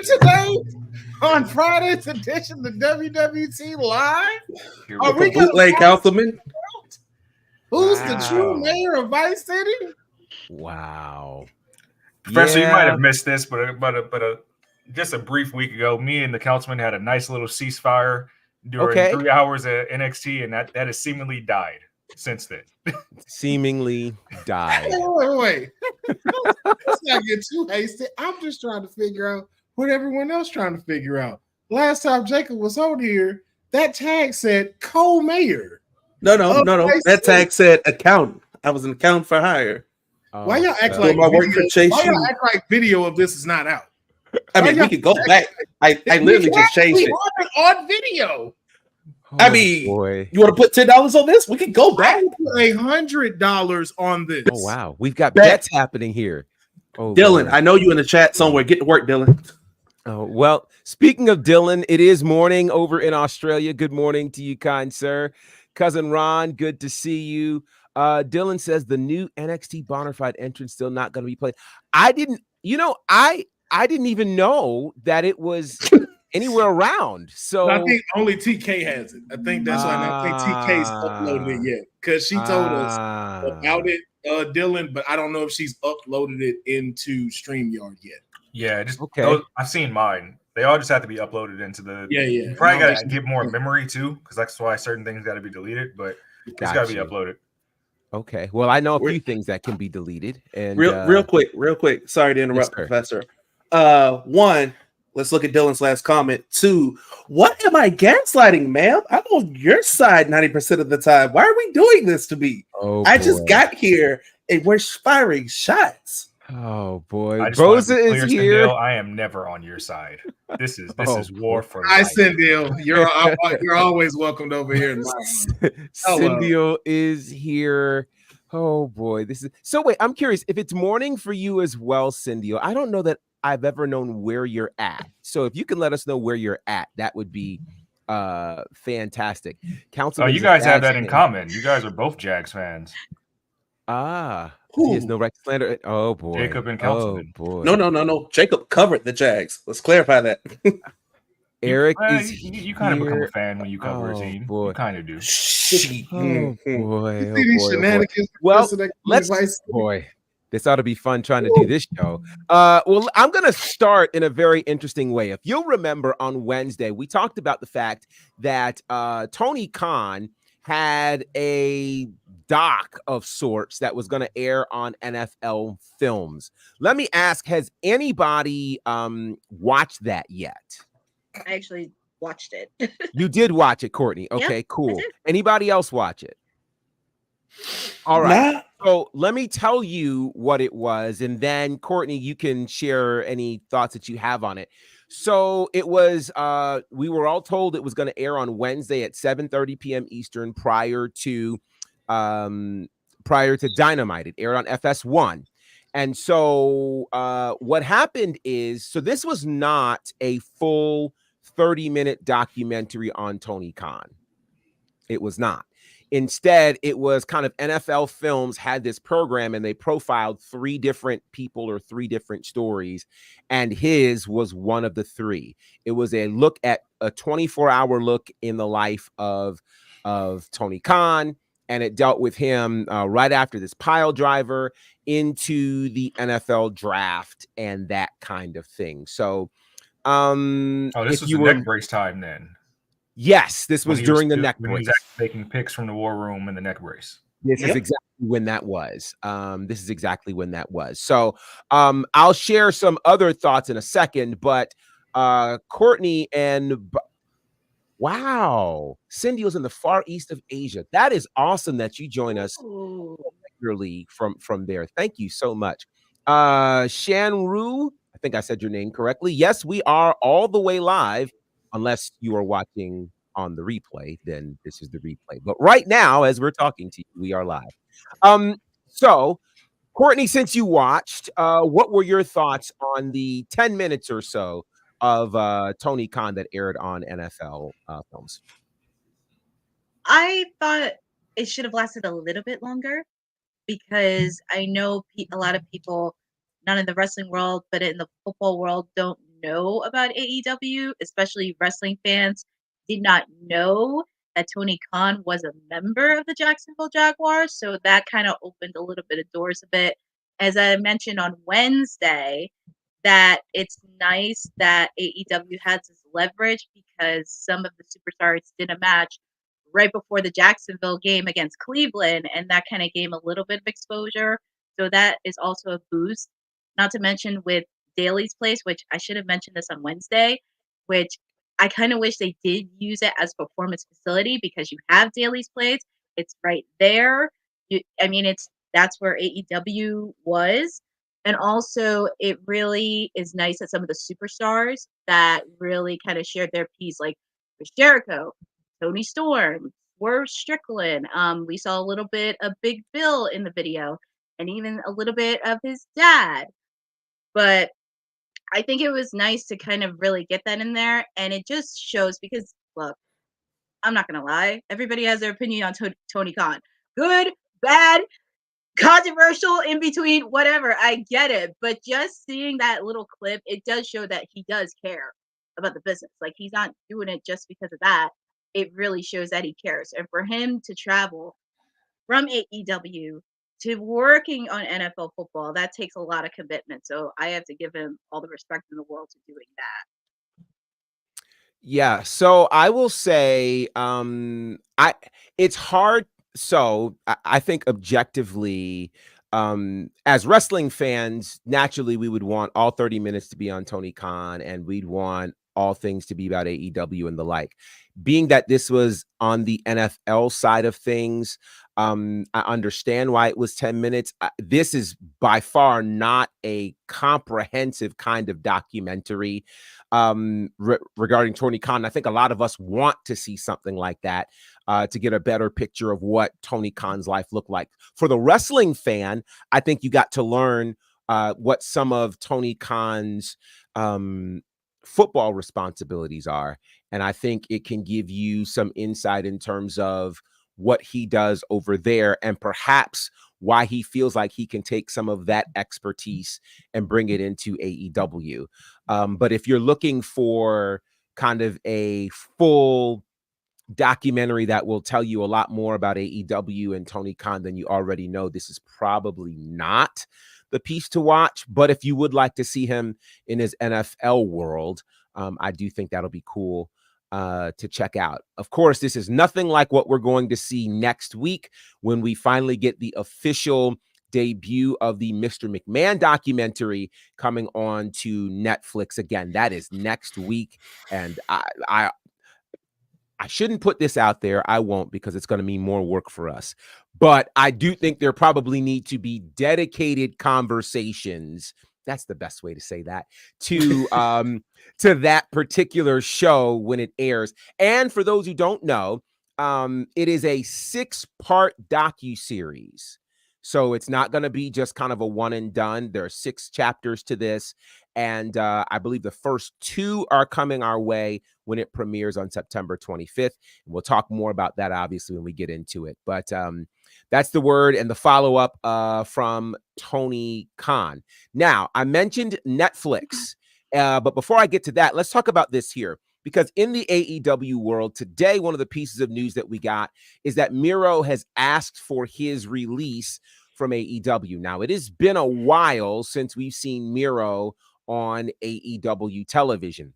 today on Friday's edition of the WWT Live? Are we bootleg Councilman? Who's the true mayor of Vice City? Wow. Professor, you might have missed this, but just a brief week ago, me and the councilman had a nice little ceasefire during 3 hours at NXT, and that has seemingly died since then. Seemingly died. Wait. Let's not get too hasty. I'm just trying to figure out what everyone else trying to figure out. Last time Jacob was on here, that tag said co-mayor. No. That tag said accountant. I was an accountant for hire. Why y'all act like my work for Chase? Why y'all act like video of this is not out? I mean, we could go back. I literally just changed it on video. I mean, you want to put $10 on this? We could go back. $100 on this. Oh wow, we've got bets happening here. Oh, Dylan, Lord. I know you in the chat somewhere. Get to work, Dylan. Oh well, speaking of Dylan, it is morning over in Australia. Good morning to you, kind sir. Cousin Ron, good to see you. Dylan says the new NXT Bonafide entrance still not going to be played. I didn't even know that it was anywhere around. So I think only TK has it. I think that's why I think TK's uploaded it yet because she told us about it, Dylan. But I don't know if she's uploaded it into StreamYard yet. Yeah, just okay. I've seen mine. They all just have to be uploaded into the. Yeah. You probably got to get more memory too, because that's why certain things got to be deleted. But it's got to be uploaded. Okay. Well, I know a few things that can be deleted. And real quick. Sorry to interrupt, Professor. One, let's look at Dylan's last comment. Two, what am I gaslighting, ma'am? I'm on your side 90% of the time. Why are we doing this to me? I just got here and we're firing shots. Oh boy, Rosa is here. I am never on your side. This is war for life. Hi, Cyndiel. You're always welcomed over here. Cyndiel is here. Oh boy, this is so. Wait, I'm curious if it's morning for you as well, Cyndiel. I don't know that I've ever known where you're at. So if you can let us know where you're at, that would be fantastic. Councilman, you guys have that in common. You guys are both Jags fans. He has no right to slander. Oh boy, Jacob and Councilman. Oh boy, no. Jacob covered the Jags. Let's clarify that. Eric is. You kind of become a fan when you cover a team. Boy. You kind of do. Oh boy. Well, this ought to be fun trying to do this show. Well, I'm going to start in a very interesting way. If you'll remember on Wednesday, we talked about the fact that Tony Khan had a doc of sorts that was going to air on NFL Films. Let me ask, has anybody watched that yet? I actually watched it. You did watch it, Courtney. Okay, cool. Anybody else watch it? All right. So let me tell you what it was, and then Courtney, you can share any thoughts that you have on it. So it was, we were all told it was going to air on Wednesday at 7:30 p.m. Eastern prior to Dynamite. It aired on FS1. And so what happened is, so this was not a full 30-minute documentary on Tony Khan. It was not. Instead, it was kind of NFL Films had this program and they profiled 3 different people or 3 different stories. And his was one of the 3. It was a 24-hour look in the life of Tony Khan. And it dealt with him right after this pile driver into the NFL draft and that kind of thing. So, this was the neck brace time then. Yes, this was during the neck brace. He was actually taking pics from the war room in the neck brace. This is exactly when that was. So, I'll share some other thoughts in a second, but Courtney and. Wow, Cindy was in the far east of Asia. That is awesome that you join us regularly from there. Thank you so much. Shanru, I think I said your name correctly. Yes, we are all the way live. Unless you are watching on the replay, then this is the replay. But right now, as we're talking to you, we are live. So, Courtney, since you watched, what were your thoughts on the 10 minutes or so of Tony Khan that aired on NFL Films? I thought it should have lasted a little bit longer because I know a lot of people, not in the wrestling world, but in the football world, don't know about AEW, especially wrestling fans, did not know that Tony Khan was a member of the Jacksonville Jaguars. So that kind of opened a little bit of doors a bit. As I mentioned on Wednesday, that it's nice that AEW has this leverage because some of the superstars did a match right before the Jacksonville game against Cleveland, and that kind of gave a little bit of exposure. So that is also a boost. Not to mention with Daly's Place, which I should have mentioned this on Wednesday, which I kind of wish they did use it as a performance facility because you have Daly's Place. It's right there. That's where AEW was. And also, it really is nice that some of the superstars that really kind of shared their piece, like Chris Jericho, Tony Storm, Swerve Strickland. We saw a little bit of Big Bill in the video, and even a little bit of his dad. But I think it was nice to kind of really get that in there, and it just shows because look, I'm not gonna lie, everybody has their opinion on Tony Khan, good, bad, controversial, in between, whatever. I get it, but just seeing that little clip, it does show that he does care about the business. Like, he's not doing it just because of that. It really shows that he cares. And for him to travel from AEW to working on NFL football, that takes a lot of commitment. So I have to give him all the respect in the world to doing that. Yeah, so I will say it's hard. So I think objectively, as wrestling fans, naturally we would want all 30 minutes to be on Tony Khan, and we'd want all things to be about AEW and the like. Being that this was on the NFL side of things, I understand why it was 10 minutes. This is by far not a comprehensive kind of documentary regarding Tony Khan. I think a lot of us want to see something like that to get a better picture of what Tony Khan's life looked like. For the wrestling fan, I think you got to learn what some of Tony Khan's football responsibilities are. And I think it can give you some insight in terms of what he does over there and perhaps why he feels like he can take some of that expertise and bring it into AEW. But if you're looking for kind of a full documentary that will tell you a lot more about AEW and Tony Khan than you already know, this is probably not the piece to watch. But if you would like to see him in his NFL world, I do think that'll be cool to check out. Of course, this is nothing like what we're going to see next week when we finally get the official debut of the Mr. McMahon documentary coming on to Netflix. Again, that is next week, and I shouldn't put this out there. I won't, because it's going to mean more work for us. But I do think there probably need to be dedicated conversations. That's the best way to say that, to that particular show when it airs. And for those who don't know, it is a 6-part docuseries. So it's not going to be just kind of a one and done. There are 6 chapters to this. And I believe the first 2 are coming our way when it premieres on September 25th. And we'll talk more about that, obviously, when we get into it. But that's the word and the follow-up from Tony Khan. Now, I mentioned Netflix. But before I get to that, let's talk about this here. Because in the AEW world today, one of the pieces of news that we got is that Miro has asked for his release from AEW. Now, it has been a while since we've seen Miro on AEW television.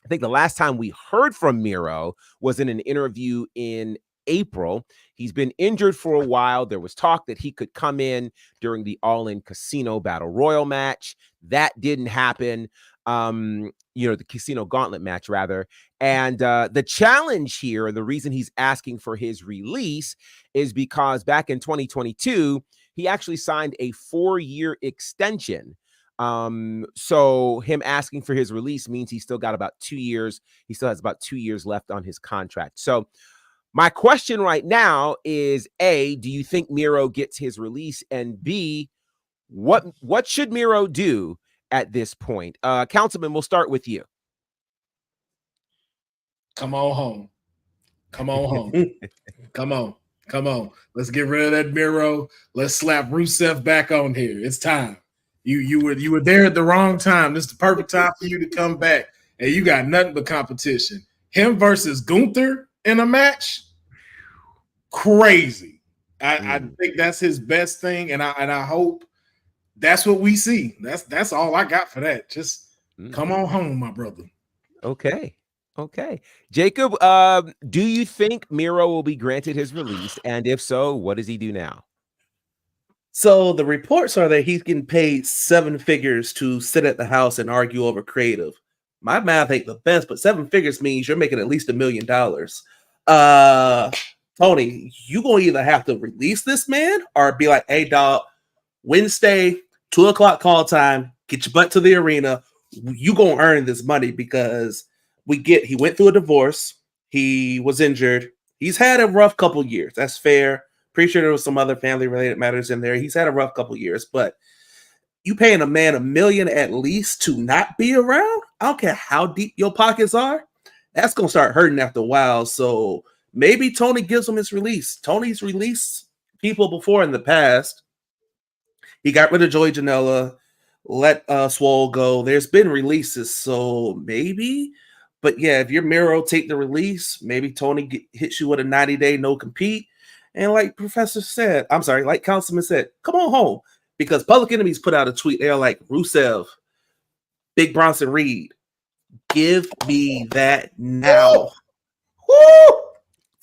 I think the last time we heard from Miro was in an interview in April. He's been injured for a while. There was talk that he could come in during the All In Casino Battle Royal match. That didn't happen. The Casino Gauntlet match, rather. And the challenge here, and the reason he's asking for his release, is because back in 2022, he actually signed a 4-year extension. So him asking for his release means he's still got about 2 years. He still has about 2 years left on his contract. So my question right now is, A, do you think Miro gets his release? And B, what should Miro do at this point? Councilman, we'll start with you. Come on home. Come on home. Come on. Come on. Let's get rid of that Miro. Let's slap Rusev back on here. It's time. You were there at the wrong time. This is the perfect time for you to come back, and you got nothing but competition. Him versus Gunther in a match, crazy. I think that's his best thing, and I hope that's what we see. That's all I got for that. Just come on home, my brother. Okay. Jacob, do you think Miro will be granted his release? And if so, what does he do now? So the reports are that he's getting paid 7 figures to sit at the house and argue over creative. My math ain't the best, but 7 figures means you're making at least $1 million. Tony, you gonna either have to release this man or be like, hey, dog, Wednesday, 2:00 call time, get your butt to the arena. You gonna earn this money because he went through a divorce. He was injured. He's had a rough couple years. That's fair. Pretty sure there was some other family-related matters in there. He's had a rough couple years, but you paying a man $1 million at least to not be around? I don't care how deep your pockets are. That's going to start hurting after a while. So maybe Tony gives him his release. Tony's released people before in the past. He got rid of Joey Janela, let Swole go. There's been releases, so maybe. But yeah, if you're Miro, take the release. Maybe Tony hits you with a 90-day no-compete. And like like Councilman said, come on home. Because Public Enemies put out a tweet. They're like, Rusev, Big Bronson Reed, give me that now. Woo!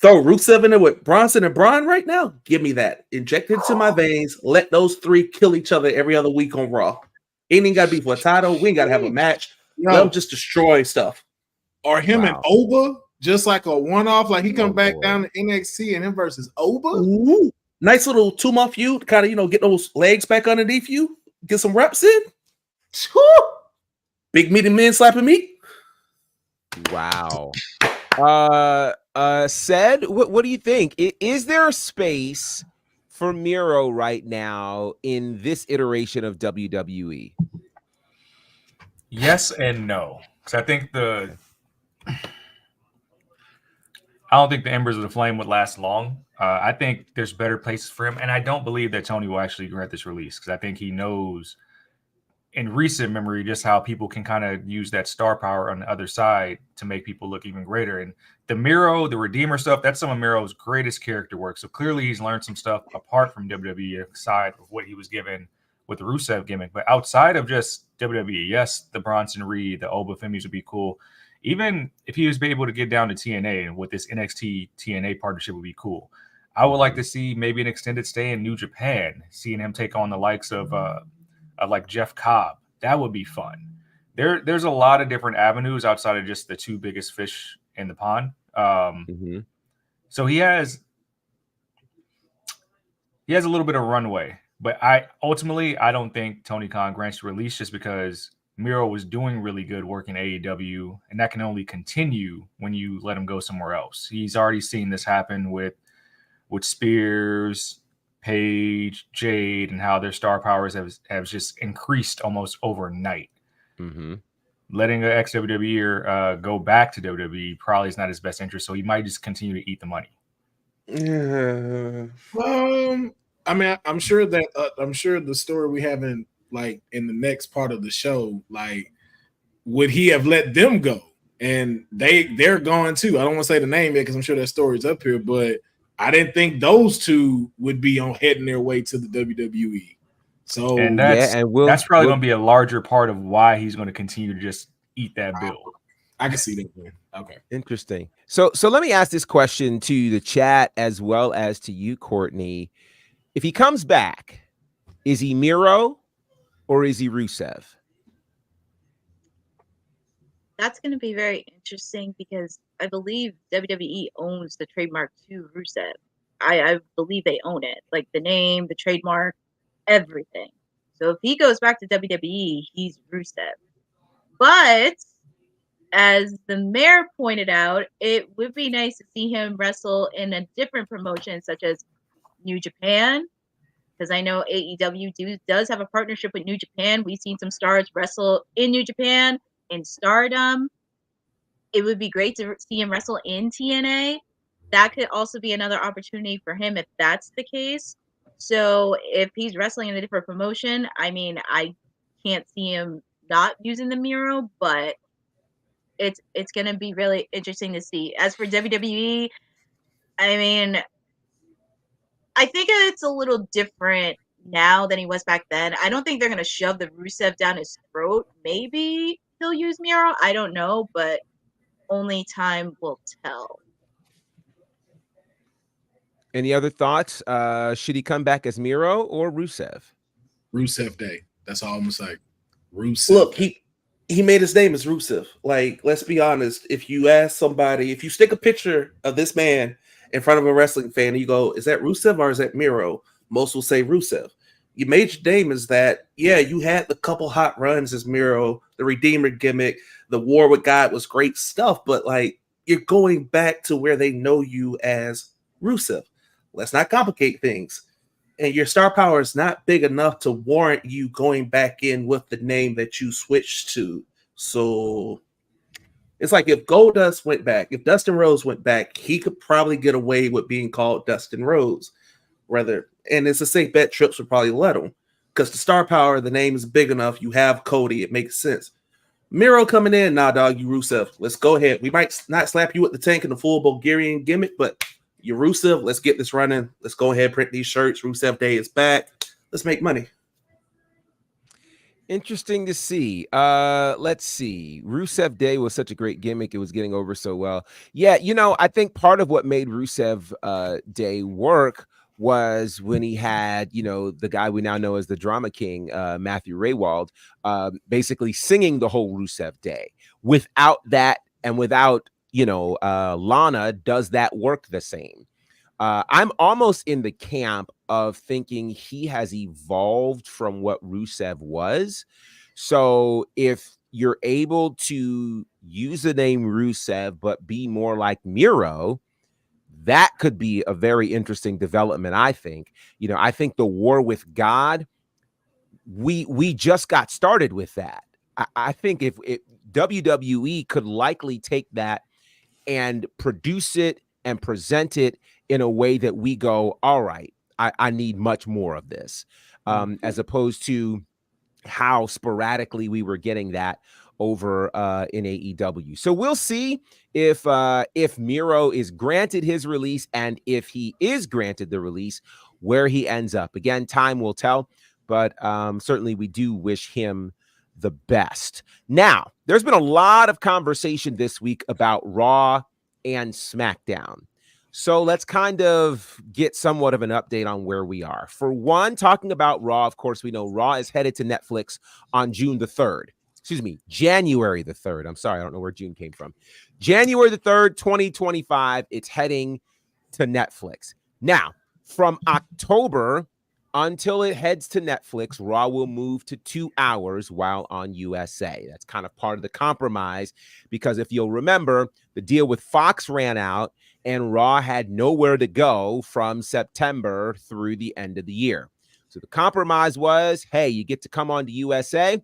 Throw Rusev in there with Bronson and Braun right now. Give me that. Inject it into my veins. Let those 3 kill each other every other week on Raw. Ain't even got to be for a title. We ain't got to have a match. Let them just destroy stuff. Or him and Oba, just like a one-off. Like he come back down to NXT and him versus Oba. Ooh. Nice little 2-month feud, kind of, get those legs back underneath you, get some reps in. Big meaty men slapping meat. Wow. Said, what do you think? Is there a space for Miro right now in this iteration of WWE? Yes and no. Because I don't think the embers of the flame would last long. I think there's better places for him. And I don't believe that Tony will actually grant this release because I think he knows in recent memory just how people can kind of use that star power on the other side to make people look even greater. And the Miro, the Redeemer stuff, that's some of Miro's greatest character work. So clearly he's learned some stuff apart from WWE aside of what he was given with the Rusev gimmick. But outside of just WWE, yes, the Bronson Reed, the Oba Femis would be cool. Even if he was able to get down to TNA and with this NXT TNA partnership would be cool. I would like to see maybe an extended stay in New Japan, seeing him take on the likes of like Jeff Cobb. That would be fun. There's a lot of different avenues outside of just the 2 biggest fish in the pond. So he has a little bit of runway, but I don't think Tony Khan grants release just because Miro was doing really good work in AEW, and that can only continue when you let him go somewhere else. He's already seen this happen with Spears, Paige, Jade, and how their star powers have just increased almost overnight. Letting an ex-WWE go back to WWE probably is not his best interest, so he might just continue to eat the money. I mean, I'm sure the story we have in the next part of the show, like, would he have let them go? And they're gone too. I don't want to say the name yet because I'm sure that story's up here, but I didn't think those 2 would be on heading their way to the WWE. So that's probably going to be a larger part of why he's going to continue to just eat that bill. I can see that, man. Okay. Interesting. So let me ask this question to the chat as well as to you, Courtney. If he comes back, is he Miro or is he Rusev? That's going to be very interesting because I believe WWE owns the trademark to Rusev. I believe they own it, like the name, the trademark, everything. So if he goes back to WWE, he's Rusev. But as the mayor pointed out, it would be nice to see him wrestle in a different promotion, such as New Japan, because I know AEW does have a partnership with New Japan. We've seen some stars wrestle in New Japan, in Stardom. It would be great to see him wrestle in TNA. That could also be another opportunity for him if that's the case. So if he's wrestling in a different promotion, I mean, I can't see him not using the Miro, but it's gonna be really interesting to see. As for WWE, I mean, I think it's a little different now than he was back then. I don't think they're gonna shove the Rusev down his throat. Maybe he'll use Miro. I don't know, but only time will tell. Any other thoughts? Should he come back as Miro or Rusev? Rusev Day. That's all I'm gonna say. Rusev. Look, he made his name as Rusev. Like, let's be honest. If you ask somebody, if you stick a picture of this man in front of a wrestling fan, and you go, "Is that Rusev or is that Miro?" Most will say Rusev. You made your name as that. Yeah, you had the couple hot runs as Miro, the Redeemer gimmick, the War with God was great stuff, but like you're going back to where they know you as Rusev. Let's not complicate things. And your star power is not big enough to warrant you going back in with the name that you switched to. So it's like if Goldust went back, if Dustin Rhodes went back, he could probably get away with being called Dustin Rhodes. And it's a safe bet Trips would probably let him because the star power, the name is big enough. You have Cody, it makes sense. Miro coming in, nah, dog, you Rusev. Let's go ahead. We might not slap you with the tank and the full Bulgarian gimmick, but you're Rusev. Let's get this running. Let's go ahead, print these shirts. Rusev Day is back. Let's make money. Interesting to see. Let's see. Rusev Day was such a great gimmick. It was getting over so well. Yeah, I think part of what made Rusev Day work was when he had, the guy we now know as the Drama King, Matthew Raywald, basically singing the whole Rusev Day. Without that and without, Lana, does that work the same? I'm almost in the camp of thinking he has evolved from what Rusev was. So if you're able to use the name Rusev, but be more like Miro, that could be a very interesting development, I think. I think the War with God, we just got started with that. I think if WWE could likely take that and produce it and present it in a way that we go, all right, I need much more of this, as opposed to how sporadically we were getting that over in AEW. So we'll see if Miro is granted his release, and if he is granted the release, where he ends up. Again, time will tell, but certainly we do wish him the best. Now, there's been a lot of conversation this week about Raw and SmackDown. So let's kind of get somewhat of an update on where we are. For one, talking about Raw, of course, we know Raw is headed to Netflix on January the 3rd. I'm sorry, I don't know where June came from. January the 3rd, 2025, it's heading to Netflix. Now, from October until it heads to Netflix, Raw will move to 2 hours while on USA. That's kind of part of the compromise, because if you'll remember, the deal with Fox ran out and Raw had nowhere to go from September through the end of the year. So the compromise was, hey, you get to come on to USA,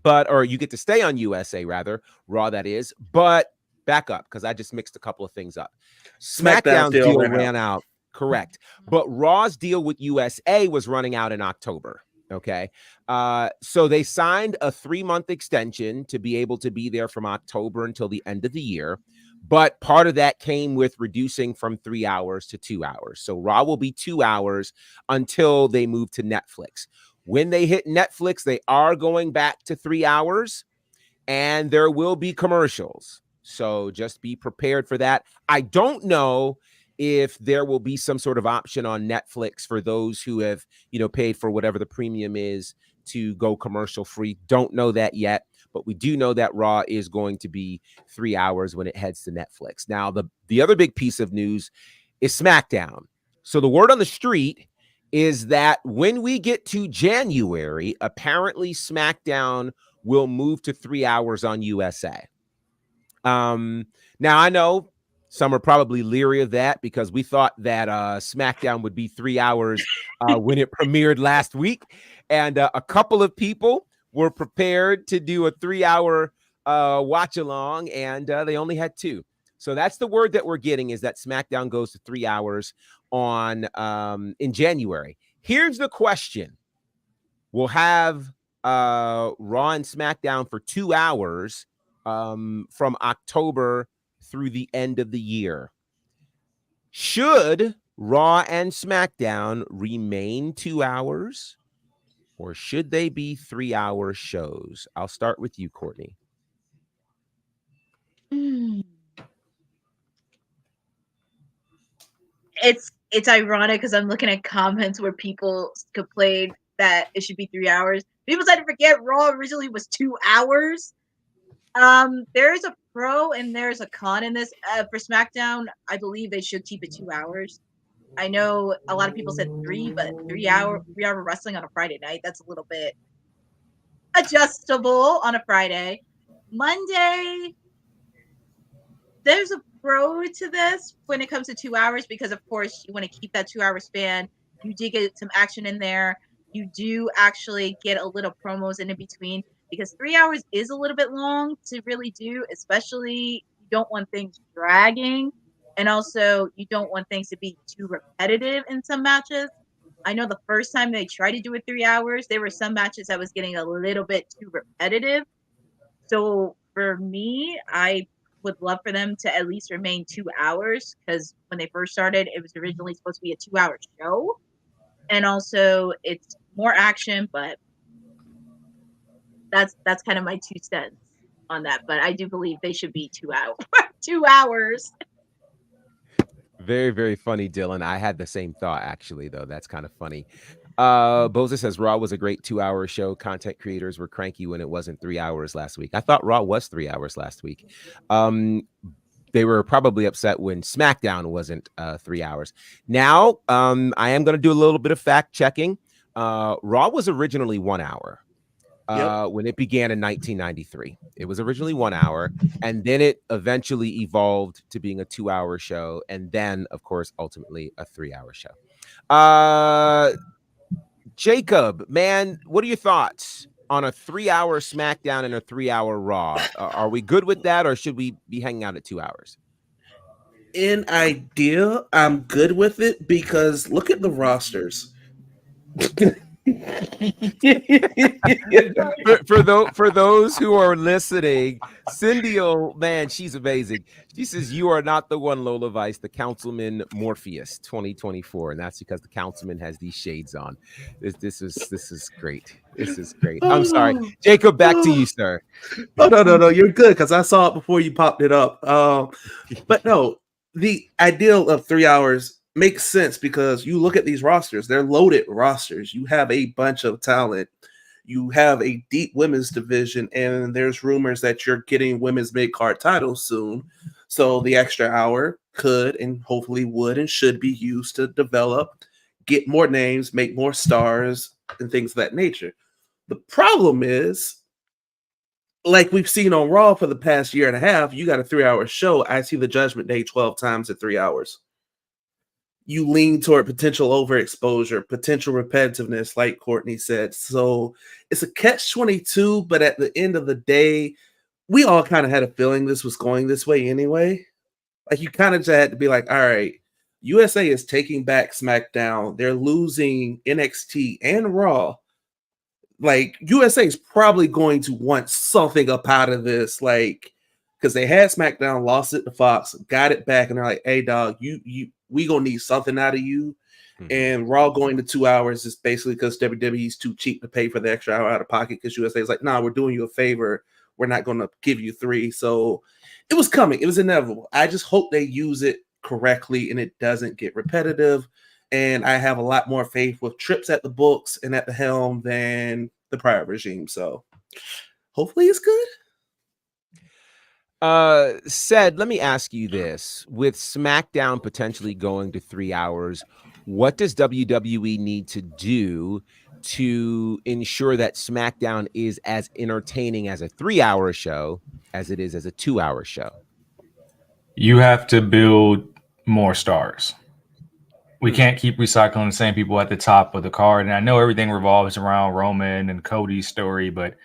or you get to stay on USA, rather, Raw that is, but back up, because I just mixed a couple of things up. SmackDown's deal ran out. Correct. But Raw's deal with USA was running out in October. Okay. So they signed a 3-month extension to be able to be there from October until the end of the year. But part of that came with reducing from 3 hours to 2 hours. So Raw will be 2 hours until they move to Netflix. When they hit Netflix, they are going back to 3 hours, and there will be commercials. So just be prepared for that. I don't know if there will be some sort of option on Netflix for those who have, paid for whatever the premium is to go commercial free. Don't know that yet, but we do know that Raw is going to be 3 hours when it heads to Netflix. Now, the other big piece of news is SmackDown. So the word on the street is that when we get to January, apparently SmackDown will move to 3 hours on USA. Now I know some are probably leery of that because we thought that SmackDown would be 3 hours when it premiered last week. And a couple of people were prepared to do a 3 hour watch along, and they only had 2. So that's the word that we're getting, is that SmackDown goes to 3 hours in January. Here's the question. We'll have Raw and SmackDown for 2 hours from October through the end of the year. Should Raw and SmackDown remain 2 hours, or should they be 3-hour shows? I'll start with you, Courtney. It's ironic because I'm looking at comments where people complain that it should be 3 hours. People tend to forget Raw originally was 2 hours. There's a pro and there's a con in this. For SmackDown, I believe they should keep it 2 hours. I know a lot of people said 3, but 3-hour wrestling on a Friday night, that's a little bit adjustable on a Friday. Monday, there's a pro to this when it comes to 2 hours because, of course, you want to keep that 2-hour span. You do get some action in there. You do actually get a little promos in between because 3 hours is a little bit long to really do, especially you don't want things dragging. And also, you don't want things to be too repetitive in some matches. I know the first time they tried to do it 3 hours, there were some matches that was getting a little bit too repetitive. So for me, I would love for them to at least remain 2 hours because when they first started, it was originally supposed to be a 2-hour show. And also, it's more action, but that's kind of my 2 cents on that. But I do believe they should be 2 hours. 2 hours. Very, very funny, Dylan. I had the same thought, actually, though. That's kind of funny. Boza says Raw was a great 2-hour show. Content creators were cranky when it wasn't 3 hours last week. I thought Raw was 3 hours last week. They were probably upset when SmackDown wasn't 3 hours. Now, I am going to do a little bit of fact checking. Raw was originally 1 hour. When it began in 1993. It was originally 1 hour, and then it eventually evolved to being a 2-hour show, and then, of course, ultimately a 3-hour show. Jacob, man, what are your thoughts on a 3-hour SmackDown and a 3-hour Raw? Are we good with that, or should we be hanging out at 2 hours? In idea, I'm good with it because look at the rosters. for those who are listening, Cindy, man, she's amazing. She says you are not the one, Lola Vice, the Councilman Morpheus 2024, and that's because the councilman has these shades on. This is great. This is great. I'm sorry, Jacob. Back to you, sir. Oh no, you're good because I saw it before you popped it up. But no, the ideal of 3 hours makes sense because you look at these rosters, they're loaded rosters. You have a bunch of talent. You have a deep women's division, and there's rumors that you're getting women's mid-card titles soon. So the extra hour could and hopefully would and should be used to develop, get more names, make more stars, and things of that nature. The problem is, like we've seen on Raw for the past year and a half, you got a 3-hour show. I see the Judgment Day 12 times at 3 hours. You lean toward potential overexposure, potential repetitiveness, like Courtney said. So it's a catch-22, but at the end of the day, we all kind of had a feeling this was going this way anyway. Like, you kind of just had to be like, all right, USA is taking back SmackDown. They're losing NXT and Raw. Like, USA is probably going to want something up out of this, like, because they had SmackDown, lost it to Fox, got it back, and they're like, hey, dog, we gonna need something out of you. Mm-hmm. And Raw going to 2 hours is basically because WWE's too cheap to pay for the extra hour out of pocket because USA is like, nah, we're doing you a favor. We're not going to give you 3. So it was coming. It was inevitable. I just hope they use it correctly and it doesn't get repetitive. And I have a lot more faith with Trips at the books and at the helm than the prior regime. So hopefully it's good. Said, let me ask you this. With SmackDown potentially going to 3 hours, what does WWE need to do to ensure that SmackDown is as entertaining as a 3-hour show as it is as a 2-hour show? You have to build more stars. We can't keep recycling the same people at the top of the card. And I know everything revolves around Roman and Cody's story, but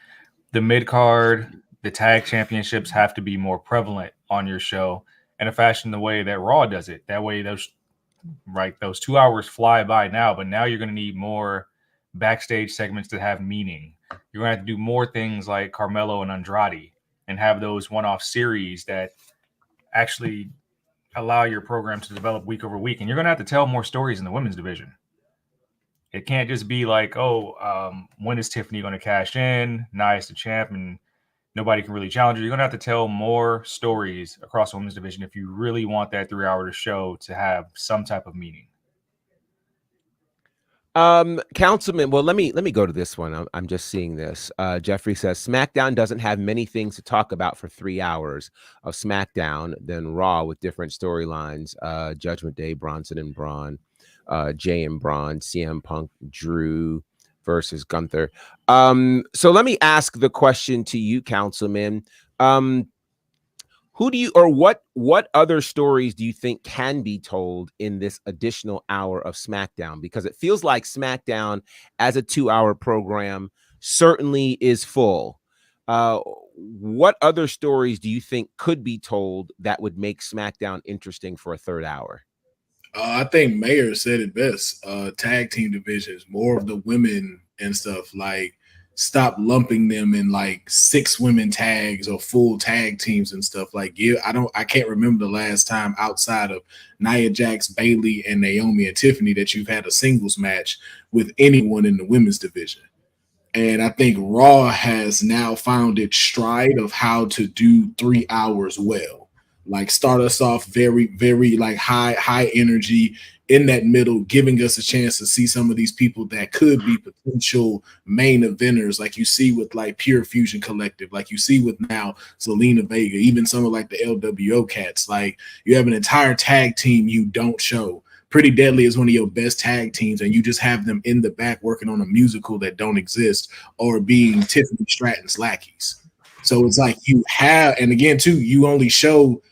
the mid-card, the tag championships have to be more prevalent on your show in a fashion the way that Raw does it. That way those 2 hours fly by now, but now you're going to need more backstage segments that have meaning. You're going to have to do more things like Carmelo and Andrade and have those one-off series that actually allow your program to develop week over week. And you're going to have to tell more stories in the women's division. It can't just be like, when is Tiffany going to cash in? Nia's the champ and nobody can really challenge her. You're going to have to tell more stories across the women's division if you really want that 3-hour show to have some type of meaning. Councilman, well, let me go to this one. I'm just seeing this. Jeffrey says SmackDown doesn't have many things to talk about for 3 hours of SmackDown than Raw with different storylines. Judgment Day, Bronson and Braun, Jay and Braun, CM Punk, Drew versus Gunther. So let me ask the question to you, Councilman. Who do you, or what other stories do you think can be told in this additional hour of SmackDown? Because it feels like SmackDown as a 2-hour program certainly is full. What other stories do you think could be told that would make SmackDown interesting for a 3rd hour? I think Mayor said it best. Tag team divisions, more of the women and stuff, like stop lumping them in like 6 women tags or full tag teams and stuff. Like, I can't remember the last time outside of Nia Jax, Bayley, and Naomi and Tiffany that you've had a singles match with anyone in the women's division. And I think Raw has now found its stride of how to do 3 hours well. Like start us off very, very like high energy in that middle, giving us a chance to see some of these people that could be potential main eventers, like you see with like Pure Fusion Collective, like you see with now Zelina Vega, even some of like the LWO cats. Like you have an entire tag team you don't show. Pretty Deadly is one of your best tag teams, and you just have them in the back working on a musical that don't exist or being Tiffany Stratton's lackeys. So it's like you have, and again too, you only show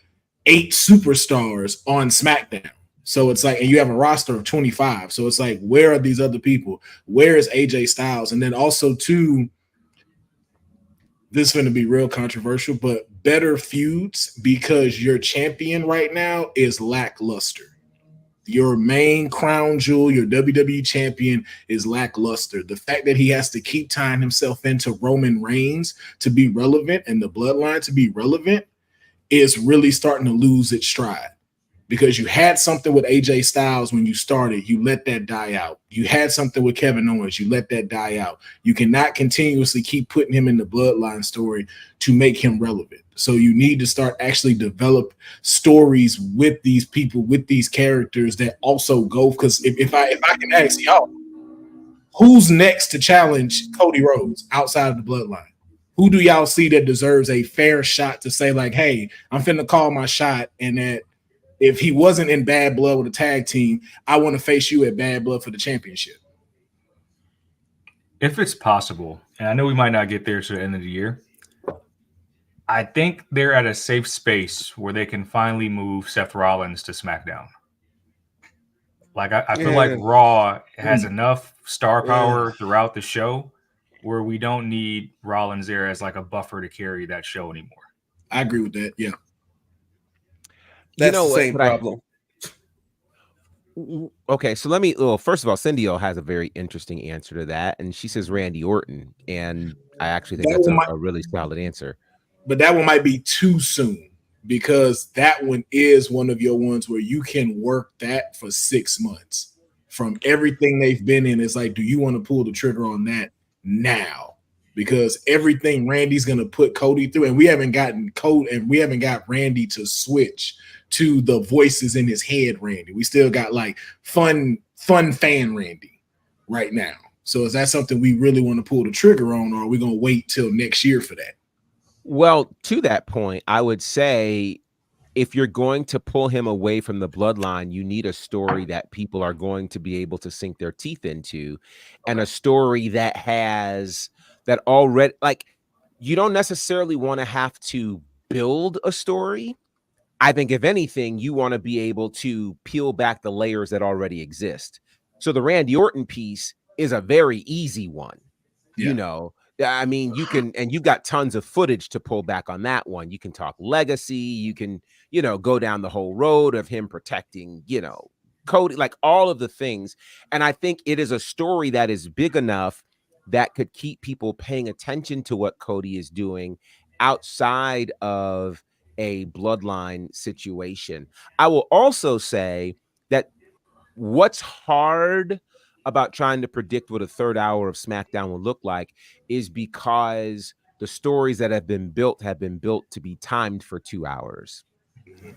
8 superstars on SmackDown. So it's like, and you have a roster of 25. So it's like, where are these other people? Where is AJ Styles? And then also too, this is going to be real controversial, but better feuds, because your champion right now is lackluster. Your main crown jewel, your WWE champion, is lackluster. The fact that he has to keep tying himself into Roman Reigns to be relevant and the bloodline to be relevant is really starting to lose its stride. Because you had something with AJ Styles when you started, you let that die out. You had something with Kevin Owens, you let that die out. You cannot continuously keep putting him in the bloodline story to make him relevant. So you need to start actually develop stories with these people, with these characters that also go. Because if I can ask y'all, who's next to challenge Cody Rhodes outside of the bloodline? Who do y'all see that deserves a fair shot to say like, hey, I'm finna call my shot, and that if he wasn't in Bad Blood with a tag team, I want to face you at Bad Blood for the championship? If it's possible, and I know we might not get there to the end of the year, I think they're at a safe space where they can finally move Seth Rollins to SmackDown. Like I feel like Raw has enough star power throughout the show where we don't need Rollins there as like a buffer to carry that show anymore. I agree with that. Yeah. That's the same problem. Okay, so let me. Well, first of all, Cindy has a very interesting answer to that, and she says Randy Orton, and I actually think that's a really solid answer. But that one might be too soon, because that one is one of your ones where you can work that for 6 months from everything they've been in. It's like, do you want to pull the trigger on that now? Because everything Randy's going to put Cody through, and we haven't gotten Cody, and we haven't got Randy to switch to the voices in his head Randy. We still got like fun fan Randy right now. So is that something we really want to pull the trigger on, or are we going to wait till next year for that? Well, to that point, I would say if you're going to pull him away from the bloodline, you need a story that people are going to be able to sink their teeth into, and a story that has that already, like, you don't necessarily want to have to build a story. I think if anything, you want to be able to peel back the layers that already exist. So the Randy Orton piece is a very easy one. Yeah. You know, I mean, you can, and you've got tons of footage to pull back on that one. You can talk legacy. You can, you know, go down the whole road of him protecting, you know, Cody, like all of the things. And I think it is a story that is big enough that could keep people paying attention to what Cody is doing outside of a bloodline situation. I will also say that what's hard about trying to predict what a third hour of SmackDown will look like is because the stories that have been built to be timed for 2 hours.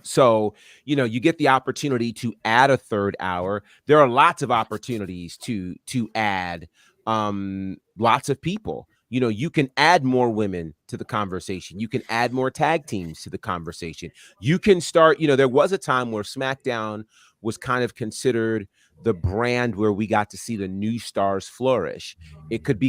So, you get the opportunity to add a third hour. There are lots of opportunities to add lots of people. You can add more women to the conversation. You can add more tag teams to the conversation. You can start, there was a time where SmackDown was kind of considered the brand where we got to see the new stars flourish. It could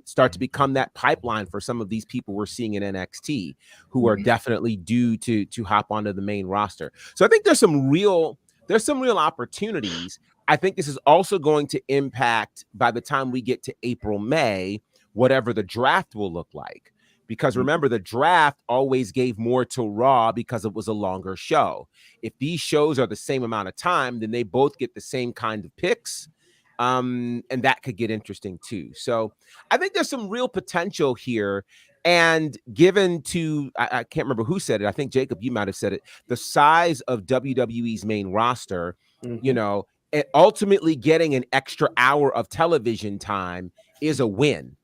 start to become that pipeline for some of these people we're seeing in NXT who are definitely due to hop onto the main roster. So I think there's some real opportunities. I think this is also going to impact, by the time we get to April, May, whatever the draft will look like. Because remember, the draft always gave more to Raw because it was a longer show. If these shows are the same amount of time, then they both get the same kind of picks. And that could get interesting too. So I think there's some real potential here. And given to, I can't remember who said it. I think, Jacob, you might have said it. The size of WWE's main roster, and ultimately getting an extra hour of television time is a win.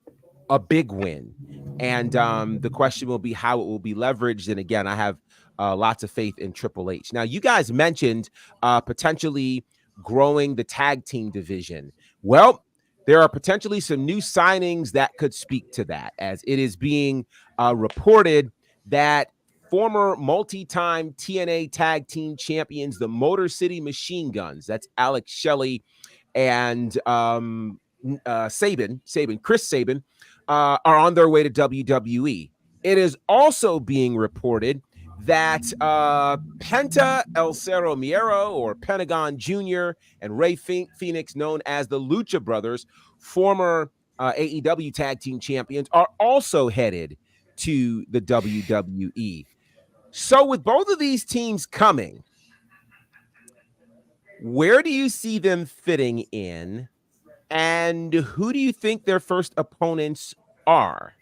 A big win. And the question will be how it will be leveraged. And again, I have lots of faith in Triple H. Now, you guys mentioned potentially growing the tag team division. Well, there are potentially some new signings that could speak to that, as it is being reported that former multi-time TNA tag team champions, the Motor City Machine Guns, that's Alex Shelley and Chris Sabin, are on their way to WWE. It is also being reported that Penta El Cerro Miedo, or Pentagon Jr., and Rey Phoenix, known as the Lucha Brothers, former AEW tag team champions, are also headed to the WWE. So with both of these teams coming, where do you see them fitting in? And who do you think their first opponents are?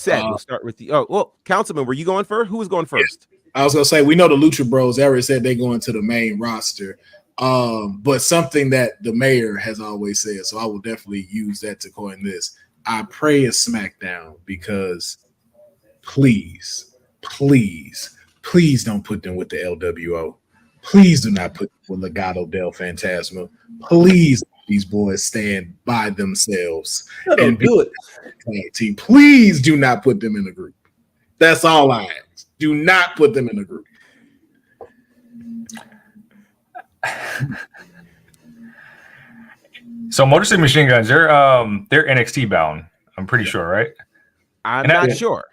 We'll start with Councilman, were you going first? Who was going first? I was gonna say, we know the Lucha Bros. They already said they're going to the main roster. But something that the mayor has always said, so I will definitely use that to coin this. I pray it's SmackDown, because please don't put them with the LWO. Please do not put them with Legado del Fantasma. Please, these boys stand by themselves and do it. Team. Please do not put them in a group. That's all I ask. Do not put them in a group. So Motor City Machine Guns, they're NXT bound. I'm pretty sure, right? I'm not sure.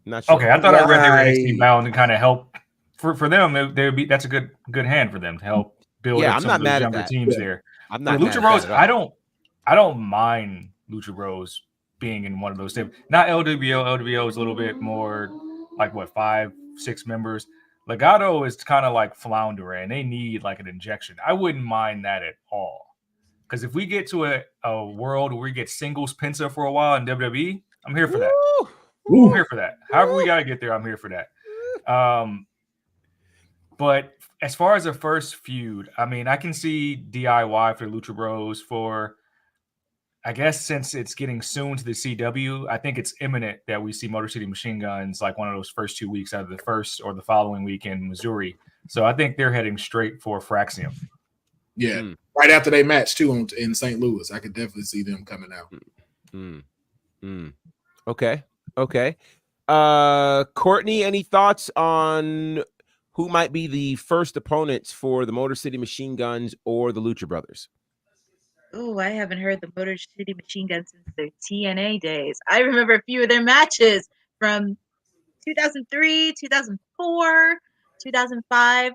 Okay, I thought I read they were NXT bound and kind of help for them. They would be, that's a good hand for them to help build up some of those younger teams there. I'm not Lucha Bros. I don't mind Lucha Bros being in one of those teams. Not LWO. LWO is a little bit more like 5-6 members. Legado is kind of like floundering. They need like an injection. I wouldn't mind that at all. Because if we get to a world where we get singles Penta for a while in WWE, I'm here for that. I'm here for that. However we got to get there, I'm here for that. But as far as a first feud, I mean, I can see DIY for Lucha Bros for, I guess, since it's getting soon to the CW, I think it's imminent that we see Motor City Machine Guns like one of those first 2 weeks, either the first or the following week in Missouri. So I think they're heading straight for Fraxium. Yeah, right after they match too in St. Louis, I could definitely see them coming out. Okay. Courtney, any thoughts on who might be the first opponents for the Motor City Machine Guns or the Lucha Brothers? Oh, I haven't heard the Motor City Machine Guns since their TNA days. I remember a few of their matches from 2003, 2004, 2005.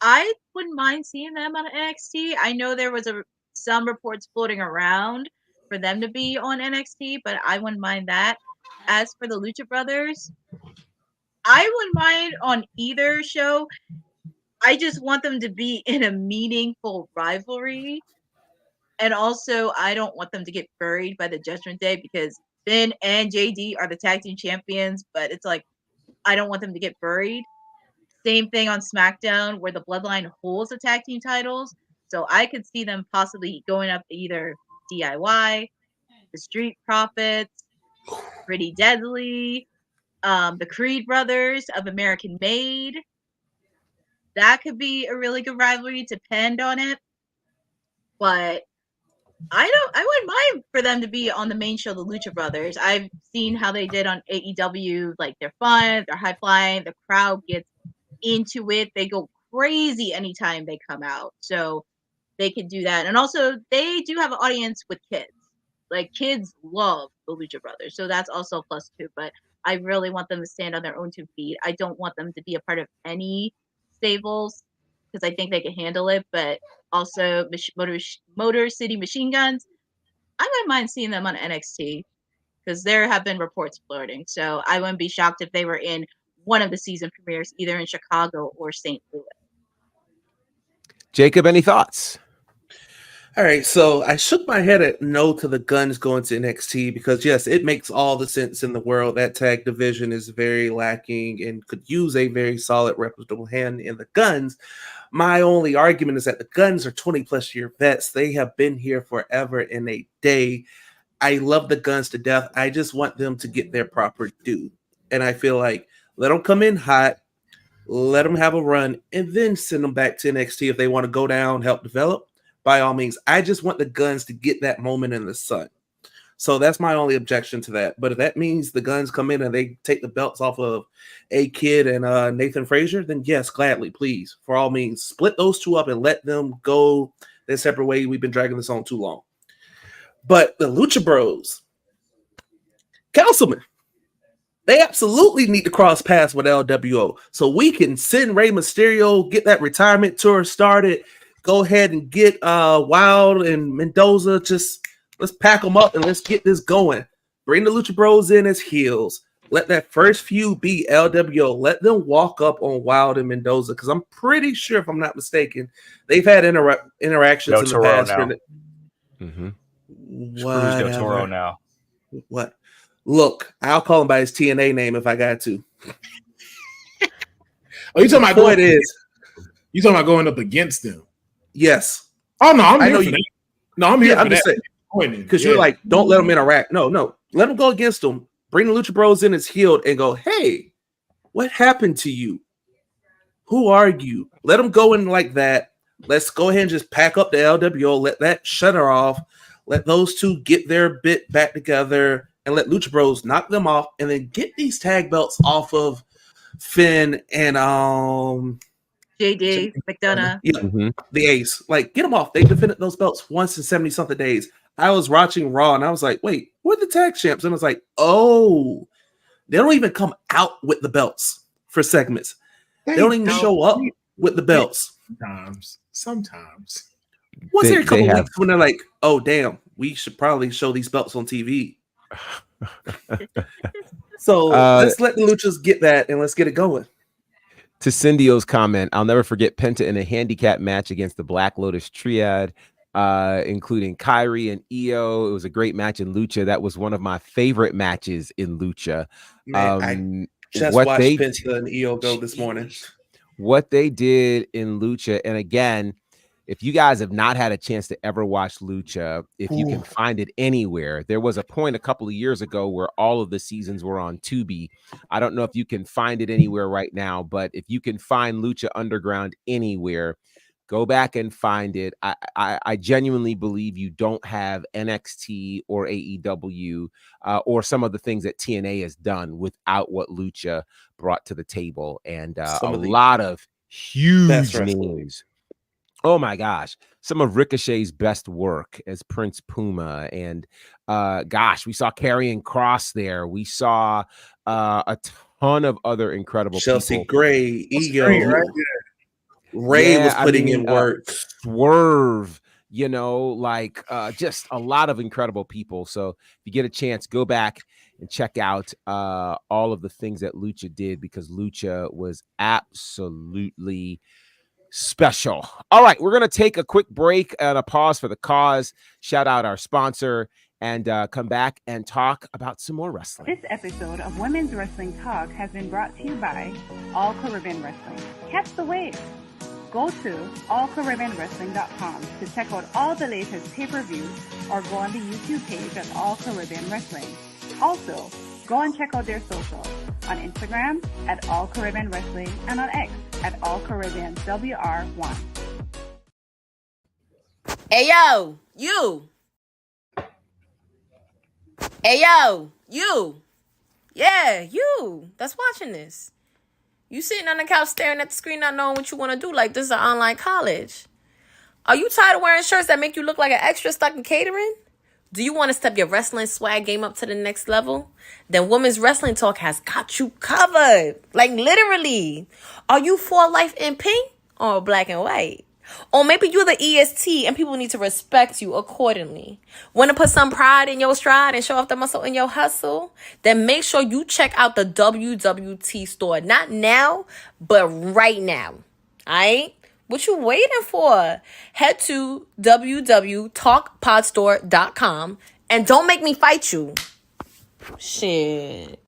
I wouldn't mind seeing them on NXT. I know there was some reports floating around for them to be on NXT, but I wouldn't mind that. As for the Lucha Brothers, I wouldn't mind on either show. I just want them to be in a meaningful rivalry. And also, I don't want them to get buried by the Judgment Day because Finn and JD are the tag team champions, but it's like, I don't want them to get buried. Same thing on SmackDown where the Bloodline holds the tag team titles. So I could see them possibly going up either DIY, the Street Profits, Pretty Deadly, the Creed Brothers of American Made. That could be a really good rivalry, depend on it. But I wouldn't mind for them to be on the main show, the Lucha Brothers. I've seen how they did on AEW. Like, they're fun, they're high flying, the crowd gets into it. They go crazy anytime they come out. So they can do that. And also, they do have an audience with kids. Like, kids love the Lucha Brothers. So that's also a plus too. But I really want them to stand on their own 2 feet. I don't want them to be a part of any stables because I think they can handle it. But also, Motor City Machine Guns, I wouldn't mind seeing them on NXT because there have been reports floating. So I wouldn't be shocked if they were in one of the season premieres, either in Chicago or St. Louis. Jacob, any thoughts? All right, so I shook my head at no to the Guns going to NXT because, yes, it makes all the sense in the world. That tag division is very lacking and could use a very solid, reputable hand in the Guns. My only argument is that the Guns are 20-plus year vets. They have been here forever and a day. I love the Guns to death. I just want them to get their proper due. And I feel like let them come in hot, let them have a run, and then send them back to NXT if they want to go down, help develop. By all means, I just want the Guns to get that moment in the sun. So that's my only objection to that. But if that means the Guns come in and they take the belts off of A-Kid and Nathan Frazier, then yes, gladly, please, for all means, split those two up and let them go their separate way. We've been dragging this on too long. But the Lucha Bros, Councilman, they absolutely need to cross paths with LWO so we can send Rey Mysterio, get that retirement tour started. Go ahead and get Wild and Mendoza. Just let's pack them up and let's get this going. Bring the Lucha Bros in as heels. Let that first feud be LWO. Let them walk up on Wild and Mendoza because I'm pretty sure, if I'm not mistaken, they've had interactions in the past. Screws Del Toro now. What? Look, I'll call him by his TNA name if I got to. Oh, you talking about going? You talking about going up against them? Yes. Oh no, I'm here for that. No, I'm here. I'm just saying because you're like, don't let them interact. No, let them go against them. Bring the Lucha Bros in as healed and go, hey, what happened to you? Who are you? Let them go in like that. Let's go ahead and just pack up the LWO. Let that shutter off. Let those two get their bit back together and let Lucha Bros knock them off and then get these tag belts off of Finn and JD McDonough. Yeah, the Ace. Like, get them off. They defended those belts once in 70-something days. I was watching Raw and I was like, wait, who are the tag champs? And I was like, oh, they don't even come out with the belts for segments. They don't even show up with the belts. Sometimes. Once every couple weeks when they're like, oh, damn, we should probably show these belts on TV. So let's let the Luchas get that and let's get it going. To Cindio's comment, I'll never forget Penta in a handicap match against the Black Lotus Triad, including Kyrie and Io. It was a great match in Lucha. That was one of my favorite matches in Lucha. Man, I just watched Penta and Io go this morning. What they did in Lucha, and again, if you guys have not had a chance to ever watch Lucha, if you can find it anywhere, there was a point a couple of years ago where all of the seasons were on Tubi. I don't know if you can find it anywhere right now, but if you can find Lucha Underground anywhere, go back and find it. I genuinely believe you don't have NXT or AEW or some of the things that TNA has done without what Lucha brought to the table. And a lot of huge names. Oh my gosh, some of Ricochet's best work as Prince Puma. And gosh, we saw Karrion Kross there. We saw a ton of other incredible Chelsea people. Gray, Ego, right? Ray was putting in work. Swerve, you know, like just a lot of incredible people. So if you get a chance, go back and check out all of the things that Lucha did, because Lucha was absolutely special. All right, we're going to take a quick break and a pause for the cause. Shout out our sponsor and come back and talk about some more wrestling. This episode of Women's Wrestling Talk has been brought to you by All Caribbean Wrestling. Catch the wave. Go to allcaribbeanwrestling.com to check out all the latest pay-per-views or go on the YouTube page at All Caribbean Wrestling. Also, go and check out their socials on Instagram at All Caribbean Wrestling and on X at All Caribbean WR1. Hey yo, you. Hey yo, you. Yeah, you that's watching this. You sitting on the couch staring at the screen not knowing what you want to do like this is an online college. Are you tired of wearing shirts that make you look like an extra stuck in catering? Do you want to step your wrestling swag game up to the next level? Then Women's Wrestling Talk has got you covered. Like literally. Are you for life in pink or black and white? Or maybe you're the EST and people need to respect you accordingly. Want to put some pride in your stride and show off the muscle in your hustle? Then make sure you check out the WWT store. Not now, but right now. Alright? What you waiting for? Head to www.talkpodstore.com and don't make me fight you. Shit.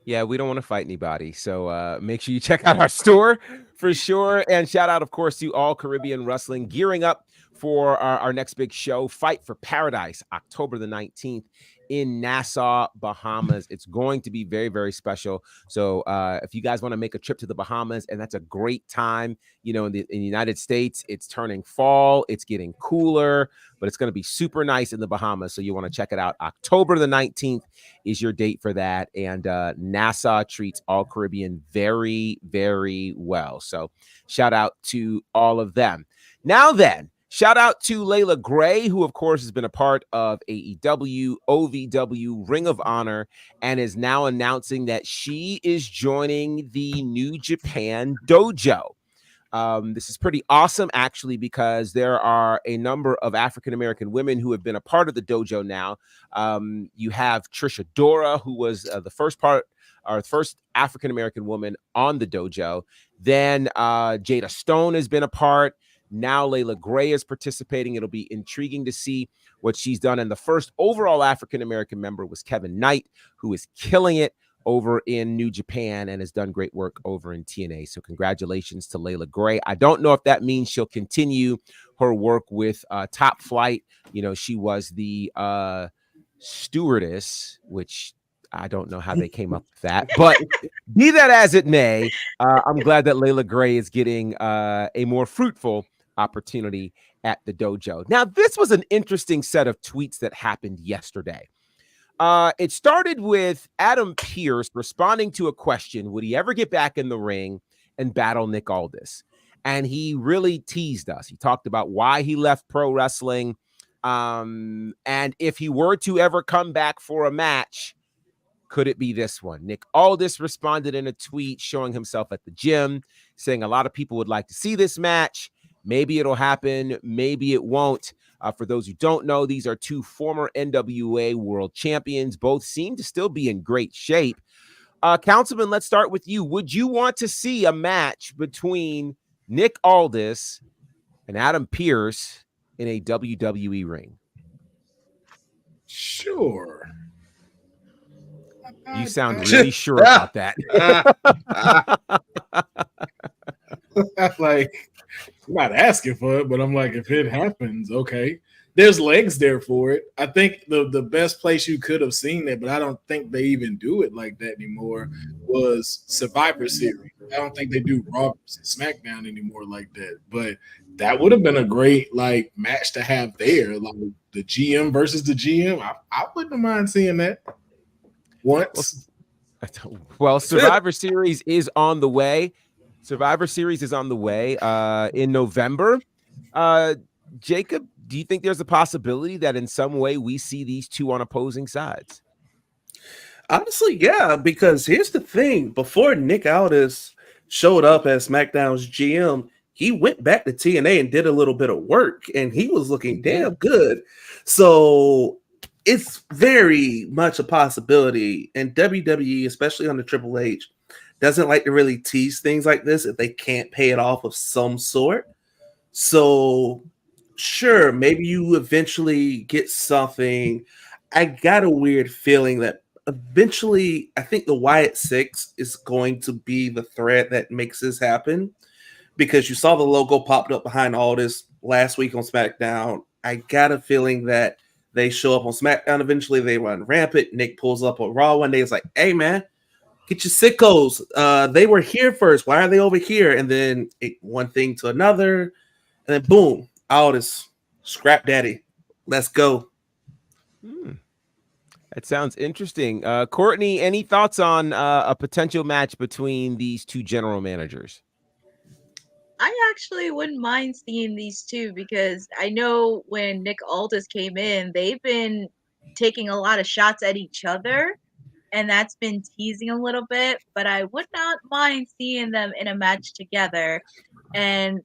Yeah, we don't want to fight anybody. So make sure you check out our store for sure. And shout out, of course, to All Caribbean Wrestling, gearing up for our next big show, Fight for Paradise, October the 19th in Nassau, Bahamas. It's going to be very, very special. So if you guys want to make a trip to the Bahamas, and that's a great time, you know, in the United States, it's turning fall, it's getting cooler, but it's going to be super nice in the Bahamas. So you want to check it out. October the 19th is your date for that. And Nassau treats All Caribbean very, very well. So shout out to all of them. Now then, shout out to Layla Gray, who, of course, has been a part of AEW, OVW, Ring of Honor, and is now announcing that she is joining the New Japan Dojo. This is pretty awesome, actually, because there are a number of African-American women who have been a part of the dojo now. You have Trisha Dora, who was the first African-American woman on the dojo. Then Jada Stone has been a part. Now Layla Gray is participating. It'll be intriguing to see what she's done. And the first overall African-American member was Kevin Knight, who is killing it over in New Japan and has done great work over in TNA. So congratulations to Layla Gray. I don't know if that means she'll continue her work with Top Flight. You know, she was the stewardess, which I don't know how they came up with that, but be that as it may, I'm glad that Layla Gray is getting a more fruitful opportunity at the dojo. Now, this was an interesting set of tweets that happened yesterday. It started with Adam Pearce responding to a question: would he ever get back in the ring and battle Nick Aldis? And he really teased us. He talked about why he left pro wrestling, and if he were to ever come back for a match, could it be this one? Nick Aldis responded in a tweet showing himself at the gym, saying a lot of people would like to see this match. Maybe it'll happen. Maybe it won't. For those who don't know, these are two former NWA world champions. Both seem to still be in great shape. Councilman, let's start with you. Would you want to see a match between Nick Aldis and Adam Pearce in a WWE ring? Sure. You sound really sure about that. Like, I'm not asking for it, but I'm like, if it happens, okay. There's legs there for it. I think the best place you could have seen it, but I don't think they even do it like that anymore, was Survivor Series. I don't think they do Raw and Smackdown anymore like that. But that would have been a great like match to have there, like the GM versus the GM. I wouldn't mind seeing that once. Well, Survivor Series is on the way. Survivor Series is on the way in November. Jacob, do you think there's a possibility that in some way we see these two on opposing sides? Honestly, yeah, because here's the thing. Before Nick Aldis showed up as SmackDown's GM, he went back to TNA and did a little bit of work, and he was looking damn good. So it's very much a possibility. And WWE, especially under Triple H, doesn't like to really tease things like this if they can't pay it off of some sort. So sure, maybe you eventually get something. I got a weird feeling that eventually I think the Wyatt 6 is going to be the thread that makes this happen, because you saw the logo popped up behind all this last week on SmackDown. I got a feeling that they show up on SmackDown eventually. They run rampant. Nick pulls up on Raw one day. It's like, hey, man, get your sickos. They were here first. Why are they over here? And then one thing to another. And then boom, all this scrap daddy. Let's go. That sounds interesting. Courtney, any thoughts on a potential match between these two general managers? I actually wouldn't mind seeing these two, because I know when Nick Aldis came in, they've been taking a lot of shots at each other, and that's been teasing a little bit, but I would not mind seeing them in a match together. And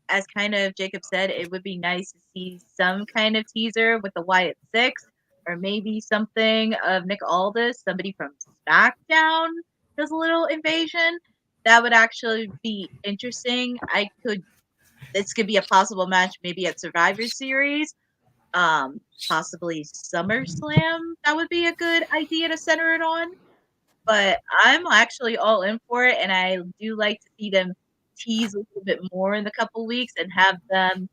as kind of Jacob said, it would be nice to see some kind of teaser with the Wyatt 6, or maybe something of Nick Aldis, somebody from SmackDown does a little invasion. That would actually be interesting. This could be a possible match maybe at Survivor Series, possibly SummerSlam. That would be a good idea to center it on. But I'm actually all in for it, and I do like to see them tease a little bit more in the couple weeks and have them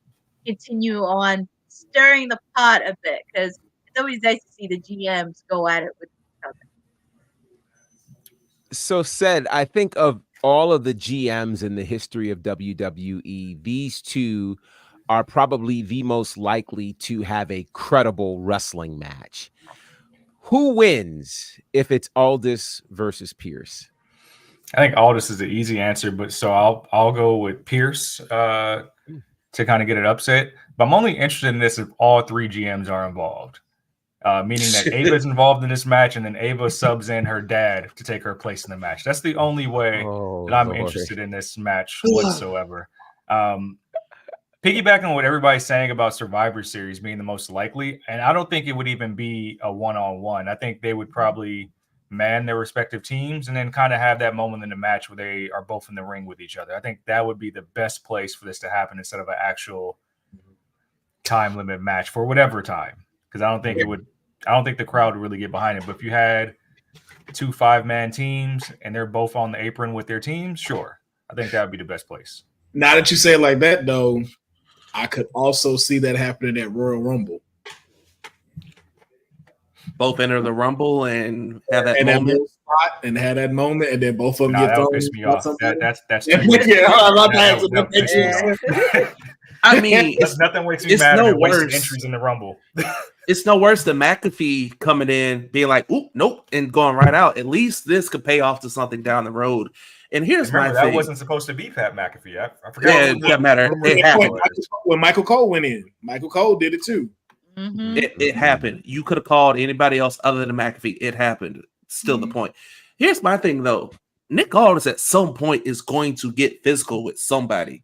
continue on stirring the pot a bit, because it's always nice to see the GMs go at it with each other. So said, I think of all of the GMs in the history of WWE, these two are probably the most likely to have a credible wrestling match. Who wins if it's Aldis versus Pierce? I think Aldis is the easy answer, but so I'll go with Pierce to kind of get it upset. But I'm only interested in this if all three GMs are involved. Meaning that Ava's involved in this match, and then Ava subs in her dad to take her place in the match. That's the only way that I'm interested in this match whatsoever. Piggybacking on what everybody's saying about Survivor Series being the most likely, and I don't think it would even be a one-on-one. I think they would probably man their respective teams and then kind of have that moment in the match where they are both in the ring with each other. I think that would be the best place for this to happen instead of an actual time limit match for whatever time. Because I don't think the crowd would really get behind it. But if you had 2 5-man teams and they're both on the apron with their teams, sure. I think that would be the best place. Now that you say it like that, though, I could also see that happening at Royal Rumble. Both enter the Rumble and have that moment. And have that moment, and then both of them get thrown. Piss me off. That's I mean, there's nothing way too mad than wasting entries in the Rumble. It's no worse than McAfee coming in, being like, "Oop, nope," and going right out. At least this could pay off to something down the road. And here's my thing. That wasn't supposed to be Pat McAfee. I forgot. Yeah, it doesn't matter. It happened. When Michael Cole went in, Michael Cole did it too. Mm-hmm. It happened. You could have called anybody else other than McAfee. It happened. Still the point. Here's my thing, though. Nick Aldis at some point is going to get physical with somebody.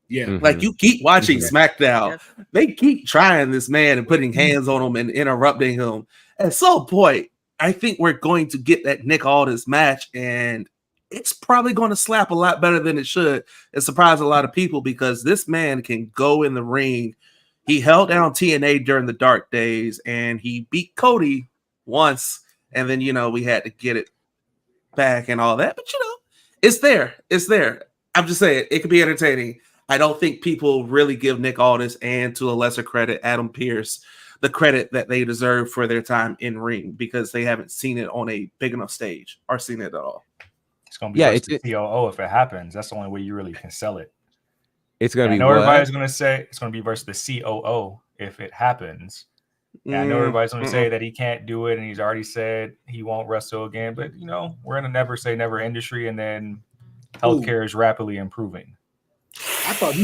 Yeah. Like, you keep watching SmackDown. Yep. They keep trying this man and putting hands on him and interrupting him. At some point, I think we're going to get that Nick Aldis match, and it's probably going to slap a lot better than it should and surprise a lot of people, because this man can go in the ring. He held down TNA during the dark days, and he beat Cody once, and then, we had to get it back and all that. But, it's there. It's there. I'm just saying, it could be entertaining. I don't think people really give Nick Aldis, and to a lesser credit, Adam Pearce, the credit that they deserve for their time in ring, because they haven't seen it on a big enough stage or seen it at all. It's going to be versus the COO if it happens. That's the only way you really can sell it. It's going to be. I know everybody's going to say it's going to be versus the COO if it happens. And I know everybody's going to say that he can't do it, and he's already said he won't wrestle again. But, we're in a never say never industry, and then healthcare is rapidly improving. I thought he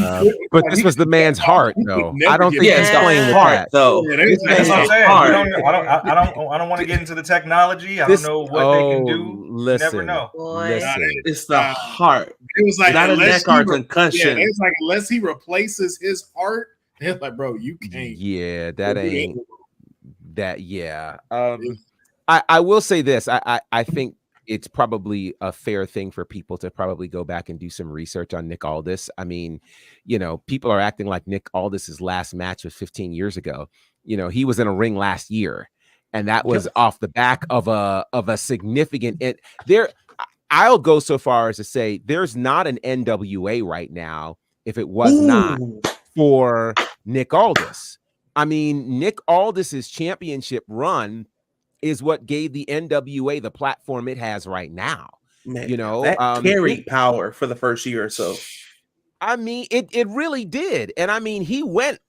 but this was the man's heart, though. I don't think he's playing with that. Though. That's what I'm saying. I don't want to get into the technology. I don't know what they can do. Listen, you never know. It's the heart. It was like not a neck or concussion. Yeah, it's like unless he replaces his heart, it's like, bro, you can't. Yeah, that ain't that. Yeah. I will say this. I think it's probably a fair thing for people to probably go back and do some research on Nick Aldis. I mean, people are acting like Nick Aldis's last match was 15 years ago. He was in a ring last year, and that was off the back of a significant there. I'll go so far as to say there's not an NWA right now if it was not for Nick Aldis. I mean, Nick Aldis's championship run is what gave the NWA the platform it has right now. Man, that carried power for the first year or so. I mean, it really did. And I mean, he went,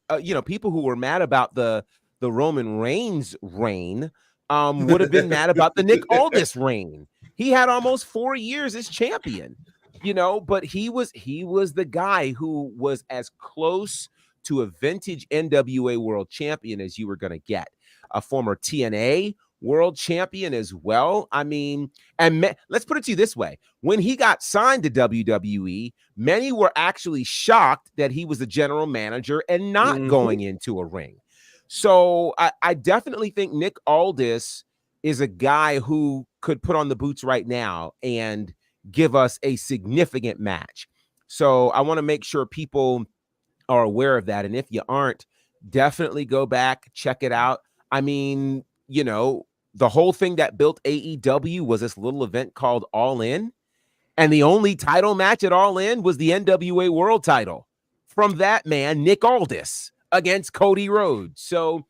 people who were mad about the Roman Reigns reign would have been mad about the Nick Aldis reign. He had almost 4 years as champion, but he was the guy who was as close to a vintage NWA world champion as you were going to get. A former TNA world champion as well. I mean, and let's put it to you this way. When he got signed to WWE, many were actually shocked that he was the general manager and not going into a ring. So I definitely think Nick Aldis is a guy who could put on the boots right now and give us a significant match. So I want to make sure people are aware of that. And if you aren't, definitely go back, check it out. I mean, the whole thing that built AEW was this little event called All In. And the only title match at All In was the NWA World title from that man, Nick Aldis, against Cody Rhodes. So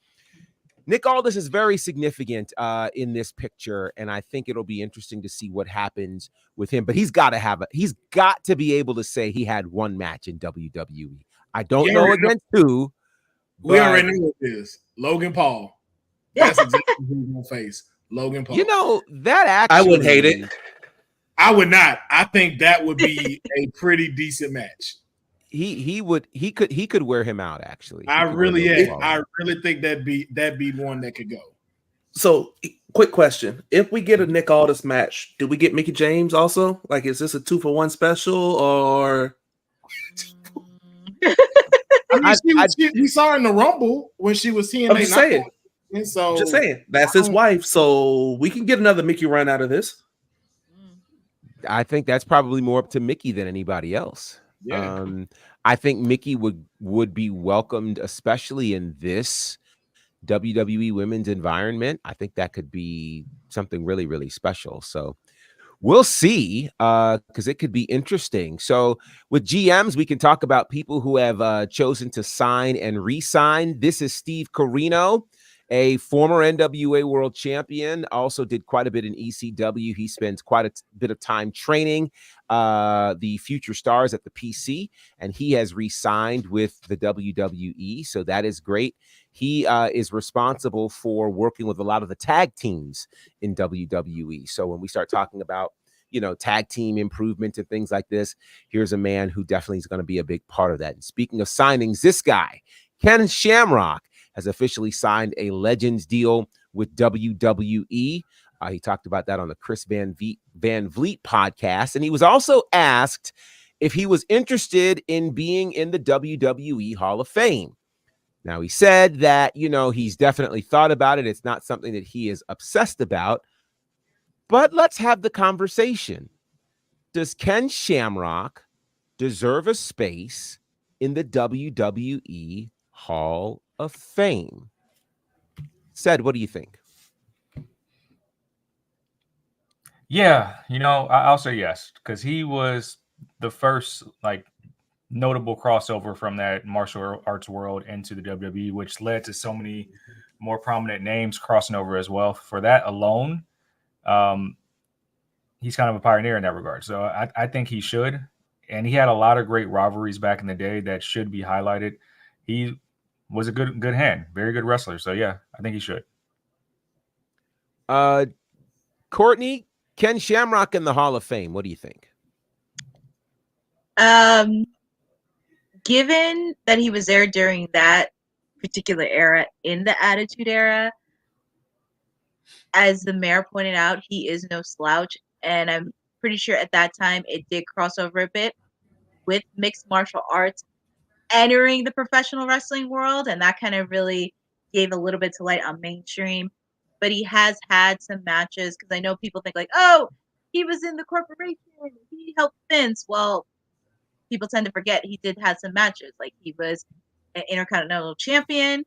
Nick Aldis is very significant in this picture, and I think it'll be interesting to see what happens with him. But he's got to be able to say he had one match in WWE. I don't know against who. We already know what it is. Logan Paul. That's exactly who he's gonna face. Logan Paul. That actually, I wouldn't hate it. I would not. I think that would be a pretty decent match. He could wear him out, actually. I really think that'd be one that could go. So, quick question: if we get a Nick Aldis match, do we get Mickie James also? Like, is this a 2-for-1 special or? I mean, we saw her in the Rumble when she was TNA. I'm just saying. And so, just saying, that's his wife, so we can get another Mickie run out of this. I think that's probably more up to Mickie than anybody else. Yeah. I think Mickie would be welcomed, especially in this WWE women's environment. I think that could be something really, really special. So we'll see, because it could be interesting. So with GMs, we can talk about people who have chosen to sign and re-sign. This is Steve Corino, a former NWA world champion, also did quite a bit in ECW. He spends quite a bit of time training the future stars at the PC, and he has re-signed with the WWE. So that is great. He is responsible for working with a lot of the tag teams in WWE. So when we start talking about, tag team improvement and things like this, here's a man who definitely is going to be a big part of that. And speaking of signings, this guy, Ken Shamrock, has officially signed a Legends deal with WWE. He talked about that on the Chris Van Vliet podcast. And he was also asked if he was interested in being in the WWE Hall of Fame. Now, he said that, he's definitely thought about it. It's not something that he is obsessed about. But let's have the conversation. Does Ken Shamrock deserve a space in the WWE Hall of Fame? Said, what do you think? Yeah, I'll say yes, because he was the first notable crossover from that martial arts world into the WWE, which led to so many more prominent names crossing over as well. For that alone, he's kind of a pioneer in that regard. So I think he should. And he had a lot of great rivalries back in the day that should be highlighted. He was a good hand, very good wrestler. So yeah, I think he should. Courtney, Ken Shamrock in the Hall of Fame. What do you think? Given that he was there during that particular era, in the Attitude Era, as the mayor pointed out, he is no slouch. And I'm pretty sure at that time it did cross over a bit with mixed martial arts entering the professional wrestling world. And that kind of really gave a little bit to light on mainstream. But he has had some matches, because I know people think oh, he was in the corporation. He helped Vince. Well, people tend to forget he did have some matches. Like he was an Intercontinental Champion.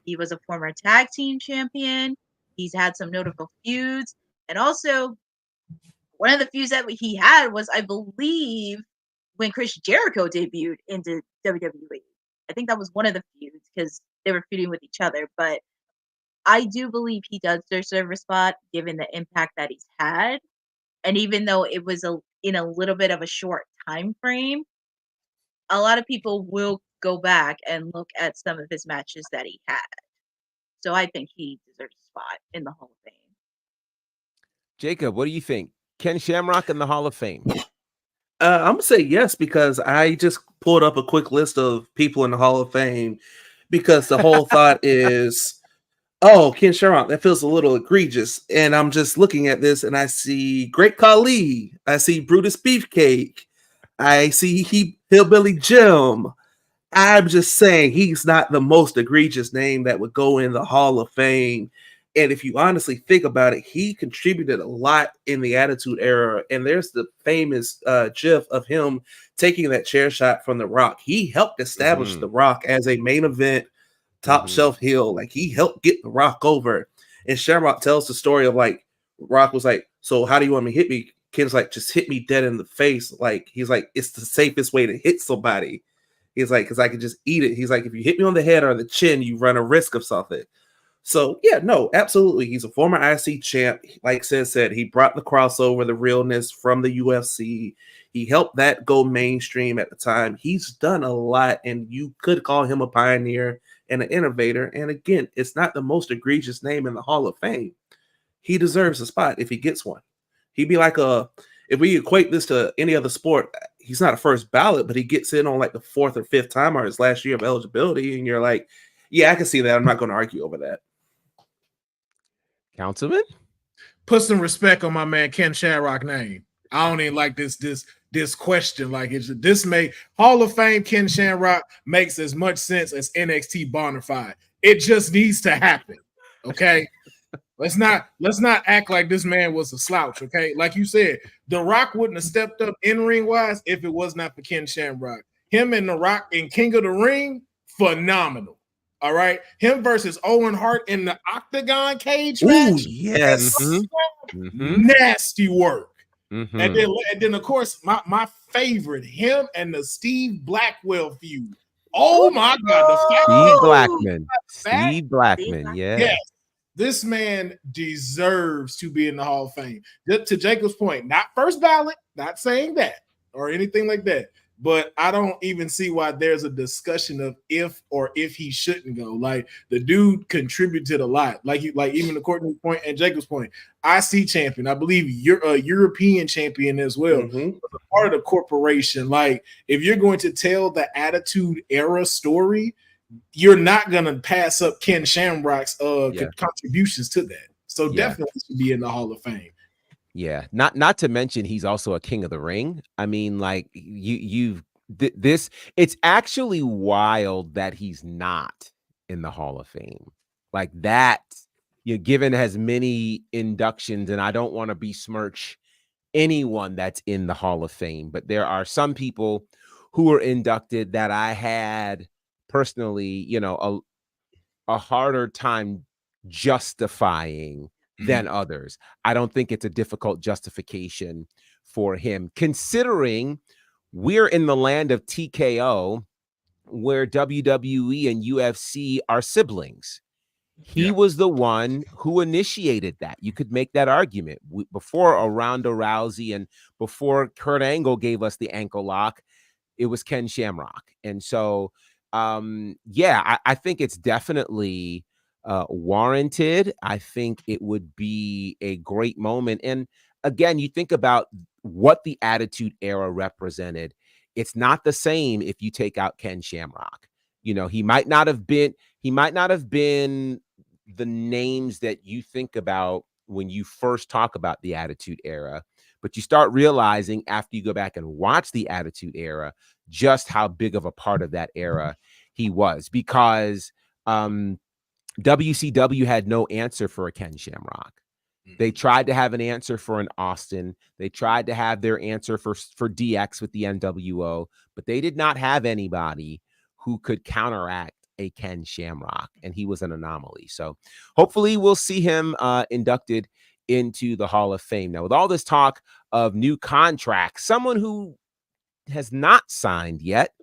He was a former tag team champion. He's had some notable feuds. And also, one of the feuds that he had was, I believe, when Chris Jericho debuted into WWE. I think that was one of the feuds because they were feuding with each other. But I do believe he does deserve a spot given the impact that he's had. And even though it was in a little bit of a short time frame, a lot of people will go back and look at some of his matches that he had. So I think he deserves a spot in the Hall of Fame. Jacob, what do you think? Ken Shamrock in the Hall of Fame? I'm gonna say yes because I just pulled up a quick list of people in the Hall of Fame because the whole thought is, oh, Ken Shamrock, that feels a little egregious. And I'm just looking at this and I see Great Khali, I see Brutus Beefcake, I see Hillbilly Jim. I'm just saying he's not the most egregious name that would go in the Hall of Fame. And if you honestly think about it, he contributed a lot in the Attitude Era. And there's the famous gif of him taking that chair shot from The Rock. He helped establish The Rock as a main event top shelf heel. Like he helped get The Rock over. And Shamrock tells the story of like, Rock was like, so how do you want me to hit me? Ken's like, just hit me dead in the face. Like, he's like, it's the safest way to hit somebody. He's like, because I can just eat it. He's like, if you hit me on the head or the chin, you run a risk of something. So, yeah, no, absolutely. He's a former IC champ. Like said, he brought the crossover, the realness from the UFC. He helped that go mainstream at the time. He's done a lot, and you could call him a pioneer and an innovator. And again, it's not the most egregious name in the Hall of Fame. He deserves a spot if he gets one. He'd be like if we equate this to any other sport, he's not a first ballot, but he gets in on like the fourth or fifth time or his last year of eligibility. And you're like, yeah, I can see that. I'm not going to argue over that. Councilman? Put some respect on my man Ken Shamrock name. I don't even like this question. Like this Hall of Fame Ken Shamrock makes as much sense as NXT Bonafide. It just needs to happen. Okay. Let's not act like this man was a slouch, okay? Like you said, The Rock wouldn't have stepped up in-ring wise if it was not for Ken Shamrock. Him and The Rock in King of the Ring, phenomenal. All right. Him versus Owen Hart in the Octagon cage match. Yes. Nasty work. And then of course, my favorite, him and the Steve Blackwell feud. Oh my God. Steve Blackman. Yeah. Yes. This man deserves to be in the Hall of Fame. To Jacob's point, not first ballot, not saying that or anything like that. But I don't even see why there's a discussion of if he shouldn't go. Like the dude contributed a lot. Like even to Courtney's point and Jacob's point, IC champion. I believe you're a European champion as well. Part of the corporation. Like if you're going to tell the Attitude Era story, you're not going to pass up Ken Shamrock's contributions to that. So definitely should be in the Hall of Fame. Yeah, not to mention he's also a King of the Ring. I mean, like this. It's actually wild that he's not in the Hall of Fame. Like that, you're given as many inductions, and I don't want to besmirch anyone that's in the Hall of Fame, but there are some people who were inducted that I had personally, a harder time justifying than others. I don't think it's a difficult justification for him, considering we're in the land of TKO, where WWE and UFC are siblings. He was the one who initiated that. You could make that argument. Before Ronda Rousey and before Kurt Angle gave us the ankle lock, it was Ken Shamrock. And so, I think it's definitely warranted. I think it would be a great moment. And again, you think about what the Attitude Era represented. It's not the same if you take out Ken Shamrock. He might not have been the names that you think about when you first talk about the Attitude Era, but you start realizing after you go back and watch the Attitude Era just how big of a part of that era he was, because WCW had no answer for a Ken Shamrock. They tried to have an answer for an Austin. They tried to have their answer for DX with the NWO, but they did not have anybody who could counteract a Ken Shamrock, and he was an anomaly. So hopefully we'll see him inducted into the Hall of Fame. Now, with all this talk of new contracts, someone who has not signed yet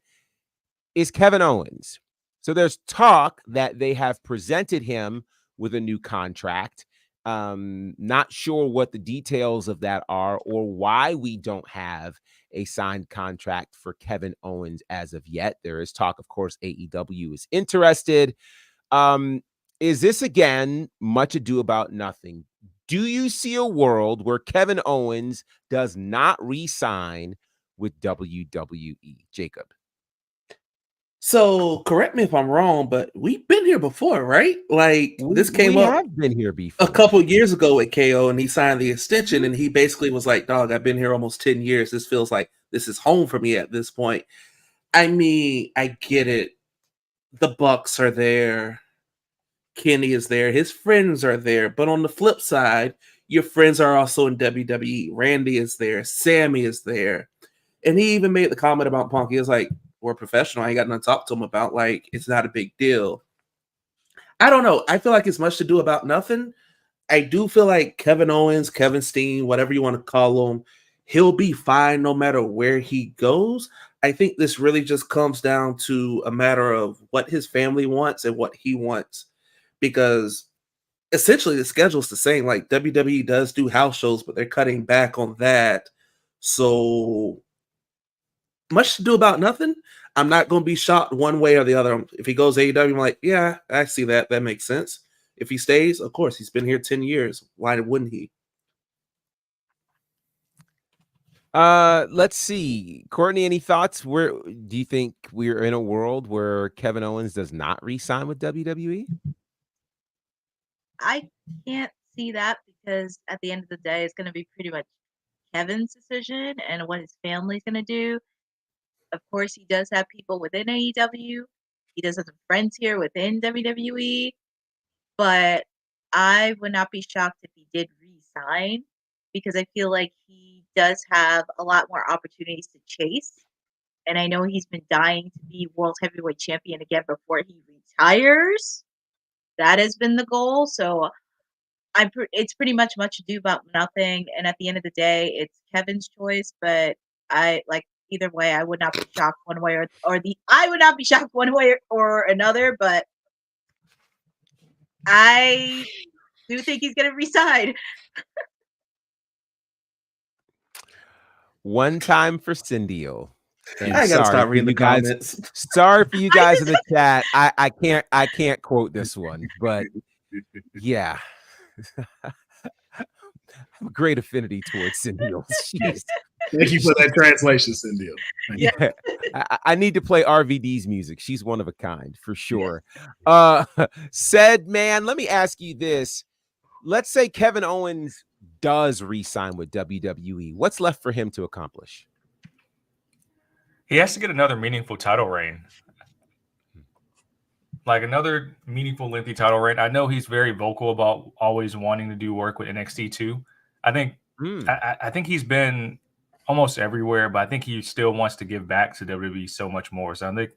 is Kevin Owens. So there's talk that they have presented him with a new contract. Not sure what the details of that are or why we don't have a signed contract for Kevin Owens as of yet. There is talk, of course, AEW is interested. Is this, again, much ado about nothing? Do you see a world where Kevin Owens does not re-sign with WWE? Jacob? So correct me if I'm wrong, but we've been here before, right? Like this came up. Have been here before a couple years ago at KO, and he signed the extension, and he basically was like, "Dog, I've been here almost 10 years. This feels like this is home for me at this point." I mean, I get it. The Bucks are there. Kenny is there. His friends are there. But on the flip side, your friends are also in WWE. Randy is there. Sammy is there. And he even made the comment about Punk. He was like, we're professional. I ain't got nothing to talk to him about. Like, it's not a big deal. I don't know. I feel like it's much to do about nothing. I do feel like Kevin Owens, Kevin Steen, whatever you want to call him, he'll be fine no matter where he goes. I think this really just comes down to a matter of what his family wants and what he wants. Because essentially the schedule's the same. Like WWE does do house shows, but they're cutting back on that. So much to do about nothing. I'm not going to be shocked one way or the other. If he goes AEW, I'm like, yeah, I see that. That makes sense. If he stays, of course, he's been here 10 years. Why wouldn't he? Let's see. Courtney, any thoughts? Where do you think we're in a world where Kevin Owens does not re-sign with WWE? I can't see that because at the end of the day, it's going to be pretty much Kevin's decision and what his family's going to do. Of course, he does have people within AEW. He does have some friends here within WWE. But I would not be shocked if he did re-sign because I feel like he does have a lot more opportunities to chase. And I know he's been dying to be World Heavyweight Champion again before he retires. That has been the goal. So it's pretty much ado about nothing. And at the end of the day, it's Kevin's choice. But either way, I would not be shocked one way I would not be shocked one way or another. But I do think he's going to resign. One time for Cindy-O. I gotta stop reading the comments. Sorry for you guys in the chat. I can't quote this one, but yeah. I have a great affinity towards Cindy-O. Thank you for that translation, Cindy-O. Yeah. I need to play RVD's music. She's one of a kind for sure. Said man, let me ask you this. Let's say Kevin Owens does re-sign with WWE. What's left for him to accomplish? He has to get another meaningful title reign. Like another meaningful, lengthy title reign. I know he's very vocal about always wanting to do work with NXT too. I think I think he's been almost everywhere, but I think he still wants to give back to WWE so much more. So I think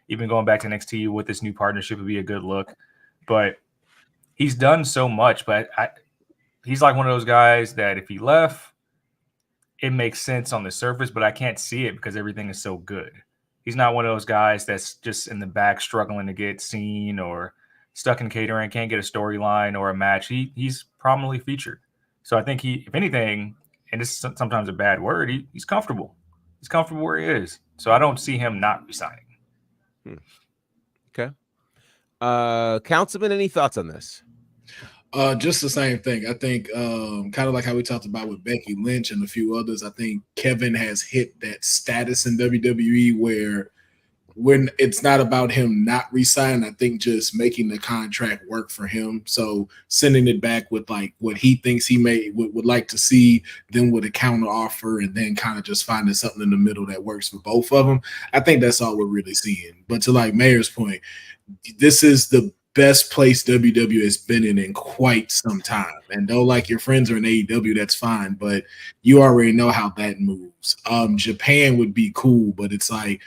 even going back to NXT with this new partnership would be a good look. But he's done so much, but he's like one of those guys that if he left, it makes sense on the surface, but I can't see it because everything is so good. He's not one of those guys that's just in the back struggling to get seen or stuck in catering, can't get a storyline or a match. He's prominently featured. So I think he, if anything, and this is sometimes a bad word, he's comfortable. He's comfortable where he is. So I don't see him not resigning. Okay. Councilman, any thoughts on this? Just the same thing. I think kind of like how we talked about with Becky Lynch and a few others, I think Kevin has hit that status in WWE where when it's not about him not resigning, I think just making the contract work for him. So sending it back with like what he thinks he would like to see, then with a counter offer, and then kind of just finding something in the middle that works for both of them. I think that's all we're really seeing. But to like Mayor's point, this is the best place WWE has been in quite some time. And though like your friends are in AEW, that's fine, but you already know how that moves. Japan would be cool, but it's like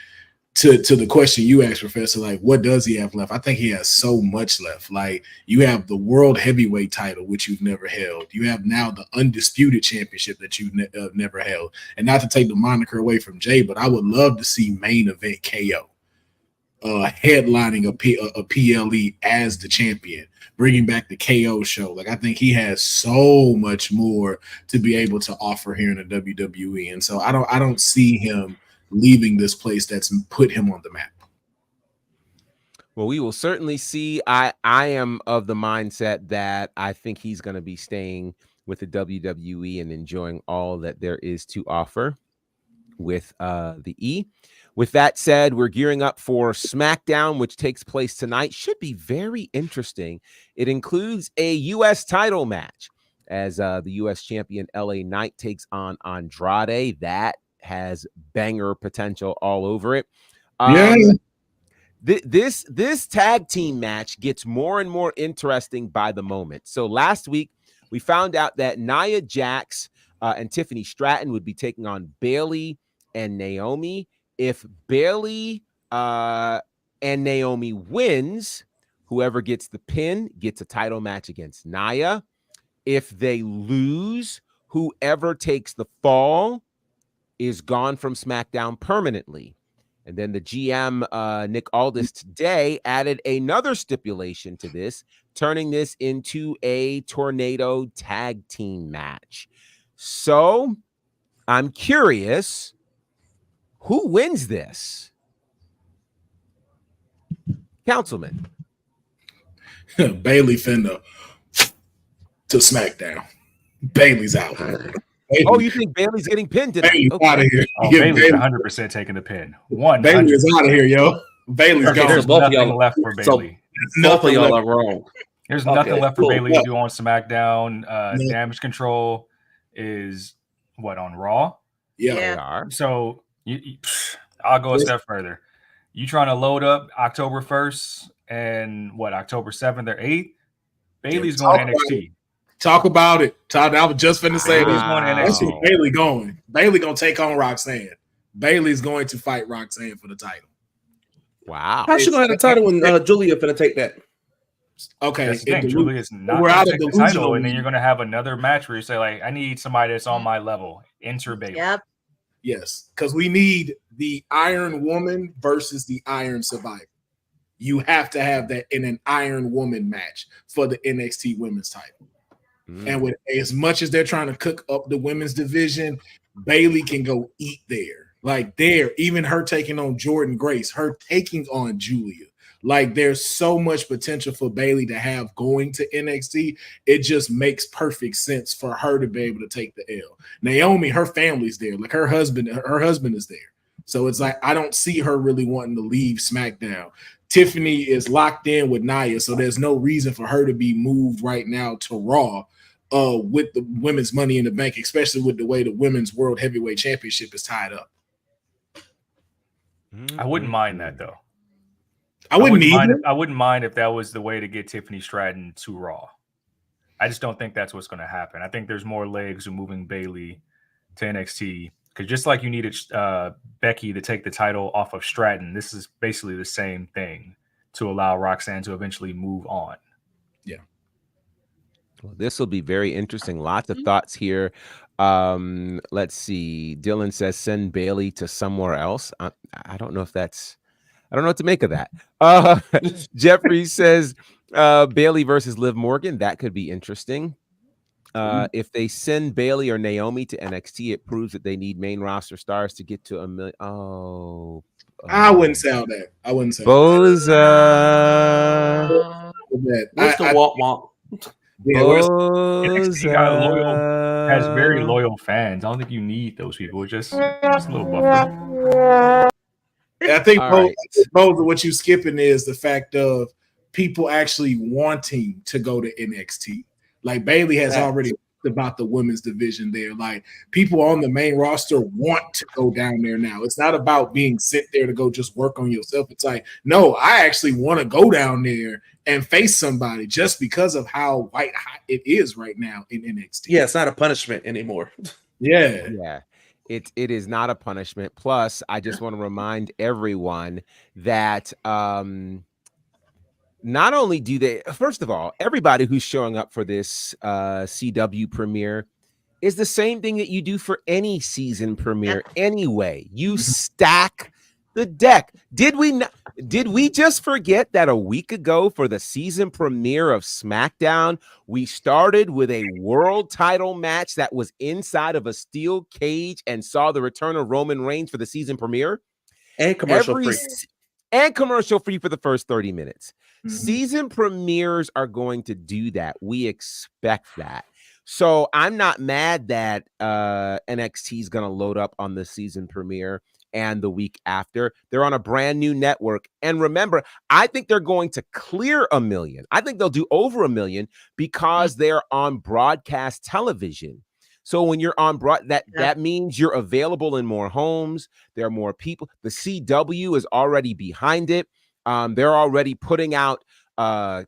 to the question you asked, Professor, like what does he have left? I think he has so much left. Like you have the world heavyweight title, which you've never held. You have now the undisputed championship that you've never held. And not to take the moniker away from Jay, but I would love to see main event KO. Headlining a PLE as the champion, bringing back the KO show. Like I think he has so much more to be able to offer here in the WWE, and so I don't see him leaving this place that's put him on the map. Well, we will certainly see. I am of the mindset that I think he's going to be staying with the WWE and enjoying all that there is to offer with the E. With that said, we're gearing up for SmackDown, which takes place tonight. Should be very interesting. It includes a U.S. title match as the U.S. champion LA Knight takes on Andrade. That has banger potential all over it. This tag team match gets more and more interesting by the moment. So last week, we found out that Nia Jax and Tiffany Stratton would be taking on Bayley and Naomi. If Bayley and Naomi wins, whoever gets the pin gets a title match against Nia. If they lose, whoever takes the fall is gone from SmackDown permanently. And then the GM, Nick Aldis, today added another stipulation to this, turning this into a tornado tag team match. So I'm curious, who wins this? Councilman. Bayley finna to SmackDown. Bayley's out. Bayley. Oh, you think Bayley's getting pinned today? Bayley's out of here. Oh, Bayley's 100% taking the pin. Bayley is out of here, yo. Bayley's gone. There's nothing left for Bayley. Both of y'all are wrong. There's nothing left for Bayley to do on SmackDown. Damage Control is what, on Raw? Yeah. They are. So I'll go a step further. You trying to load up October 1st and what, October 7th or 8th? Bayley's going to NXT. Talk about it. I was just finna say this. Going to That's NXT. where Bayley going. Bayley gonna take on Roxanne. Bayley's going to fight Roxanne for the title. Wow. How's she gonna have the title when Julia finna take that? Okay. That's the thing. Julia's not we're going out to of take the title, delusional and then you're going to have another match where you say, like, I need somebody that's on my level. Enter Bayley. Yep. Yes, because we need the Iron Woman versus the Iron Survivor. You have to have that in an Iron Woman match for the NXT Women's title. And with as much as they're trying to cook up the women's division, Bayley can go eat there. Like there, even her taking on Jordan Grace, her taking on Julia. Like there's so much potential for Bayley to have going to NXT. It just makes perfect sense for her to be able to take the L. Naomi, her family's there. Like her husband is there. So it's like I don't see her really wanting to leave SmackDown. Tiffany is locked in with Nia, so there's no reason for her to be moved right now to Raw with the women's Money in the Bank, especially with the way the women's World Heavyweight Championship is tied up. I wouldn't mind that though. I wouldn't mind if that was the way to get Tiffany Stratton to Raw. I just don't think that's what's going to happen. I think there's more legs to moving Bayley to NXT because just like you needed Becky to take the title off of Stratton, this is basically the same thing to allow Roxanne to eventually move on. Yeah. Well, this will be very interesting. Lots of thoughts here. Let's see. Dylan says send Bayley to somewhere else. I don't know if that's. I don't know what to make of that. Jeffrey says Bayley versus Liv Morgan. That could be interesting. If they send Bayley or Naomi to NXT, it proves that they need main roster stars to get to a million. I wouldn't say all that. I wouldn't say Boza. What's the walk? NXT has very loyal fans. I don't think you need those people. Just a little buffer. I think both of what you're skipping is the fact of people actually wanting to go to NXT. Like Bayley has already about the women's division there. Like, people on the main roster want to go down there now. It's not about being sent there to go just work on yourself. It's like, no, I actually want to go down there and face somebody just because of how white hot it is right now in NXT. Yeah, it's not a punishment anymore. Yeah. It is not a punishment. Plus, I just want to remind everyone that not only do they, first of all, everybody who's showing up for this CW premiere is the same thing that you do for any season premiere anyway. You stack the deck. Did we just forget that a week ago for the season premiere of SmackDown, we started with a world title match that was inside of a steel cage and saw the return of Roman Reigns for the season premiere? And commercial free. And commercial free for the first 30 minutes. Season premieres are going to do that. We expect that. So I'm not mad that NXT is going to load up on the season premiere and the week after. They're on a brand new network. And remember, I think they're going to clear 1 million. I think they'll do over 1 million because they're on broadcast television. So when you're on that means you're available in more homes. There are more people. The CW is already behind it. They're already putting out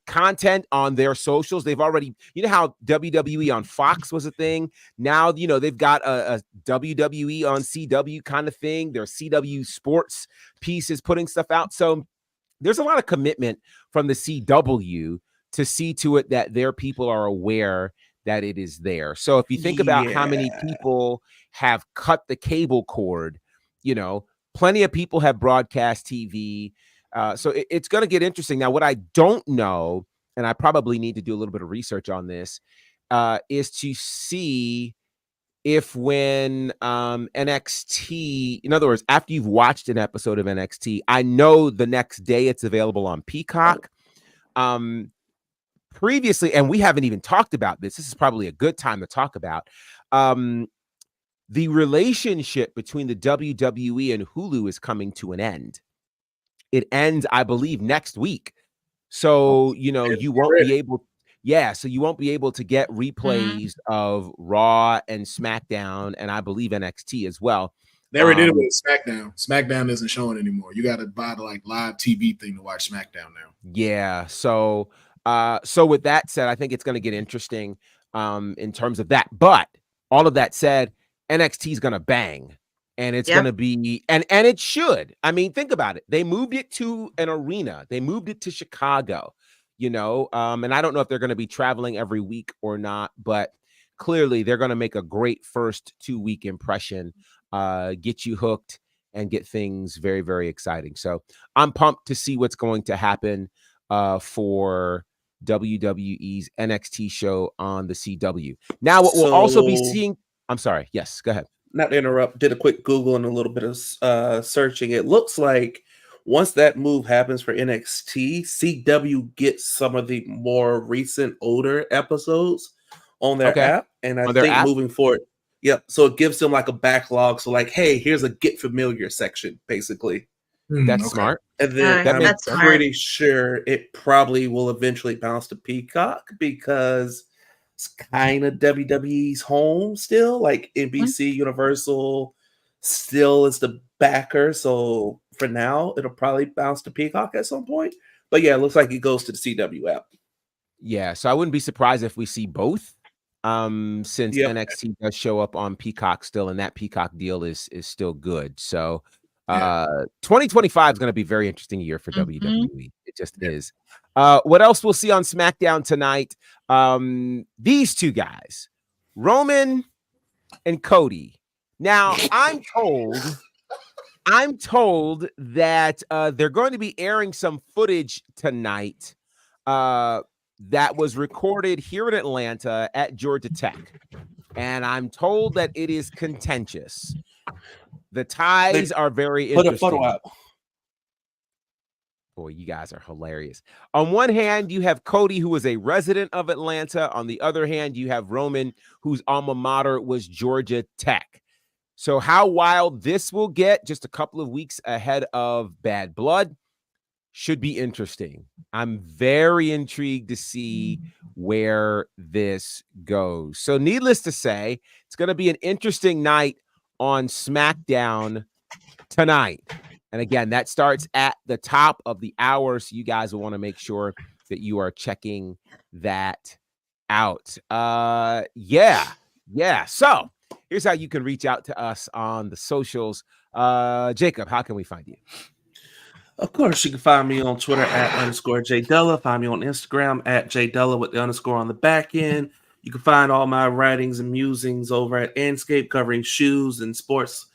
content on their socials. They've already, you know how WWE on Fox was a thing. Now, you know, they've got a WWE on CW kind of thing. Their CW sports pieces putting stuff out. So there's a lot of commitment from the CW to see to it that their people are aware that it is there. So if you think about how many people have cut the cable cord, you know, plenty of people have broadcast TV. So it's going to get interesting. Now, what I don't know, and I probably need to do a little bit of research on this, is to see if when NXT, in other words, after you've watched an episode of NXT, I know the next day it's available on Peacock. Previously, and we haven't even talked about this. This is probably a good time to talk about the relationship between the WWE and Hulu is coming to an end. It ends, I believe, next week. So, you know, you won't be able, so you won't be able to get replays of Raw and SmackDown, and I believe NXT as well. They already did it with SmackDown. SmackDown isn't showing anymore. You got to buy the like live TV thing to watch SmackDown now. Yeah. So with that said, I think it's going to get interesting in terms of that. But all of that said, NXT is going to bang. And it's going to be, and it should. I mean, think about it. They moved it to an arena. They moved it to Chicago, you know, and I don't know if they're going to be traveling every week or not, but clearly they're going to make a great first 2-week impression, get you hooked and get things very, very exciting. So I'm pumped to see what's going to happen for WWE's NXT show on the CW. Now, what we'll also be seeing, I'm sorry. Yes, go ahead. Not to interrupt, did a quick Google and a little bit of searching. It looks like once that move happens for NXT, CW gets some of the more recent, older episodes on their app. And I think moving forward, so it gives them like a backlog. So like, hey, here's a get familiar section, basically. That's smart. And then I'm pretty sure it probably will eventually bounce to Peacock because it's kind of WWE's home still. Like NBC Universal still is the backer. So for now, it'll probably bounce to Peacock at some point. But yeah, it looks like it goes to the CW app. Yeah, so I wouldn't be surprised if we see both. Since NXT does show up on Peacock still, and that Peacock deal is still good. So 2025 is going to be a very interesting year for WWE. It just is. What else we'll see on SmackDown tonight? These two guys, Roman and Cody. Now, I'm told that they're going to be airing some footage tonight that was recorded here in Atlanta at Georgia Tech. And I'm told that it is contentious. The ties are very interesting. Put a photo out. Boy, you guys are hilarious. On one hand, you have Cody, who is a resident of Atlanta. On the other hand, you have Roman, whose alma mater was Georgia Tech. So how wild this will get just a couple of weeks ahead of Bad Blood. should be interesting. I'm very intrigued to see where this goes. So needless to say, it's going to be an interesting night on SmackDown tonight. And again, that starts at the top of the hour. So you guys will want to make sure that you are checking that out. Yeah. So here's how you can reach out to us on the socials. Jacob, how can we find you? Of course, you can find me on Twitter at _JDella. Find me on Instagram at JDella with the underscore on the back end. You can find all my writings and musings over at Anscape, covering shoes and sports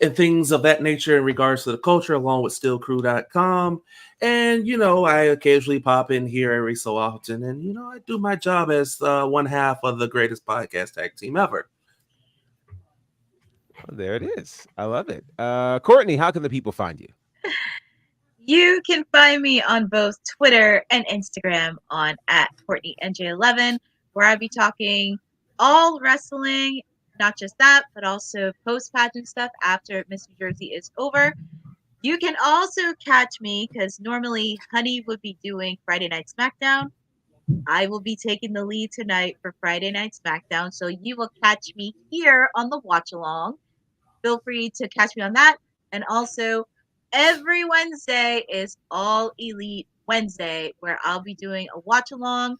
and things of that nature in regards to the culture, along with stillcrew.com. And, I occasionally pop in here every so often. And, I do my job as one half of the greatest podcast tag team ever. Well, there it is. I love it. Courtney, how can the people find you? You can find me on both Twitter and Instagram on @CourtneyNJ11, where I'll be talking all wrestling, not just that, but also post-pageant stuff after Miss New Jersey is over. You can also catch me, because normally Honey would be doing Friday Night SmackDown. I will be taking the lead tonight for Friday Night SmackDown, so you will catch me here on the watch-along. Feel free to catch me on that. And also, every Wednesday is All Elite Wednesday, where I'll be doing a watch-along.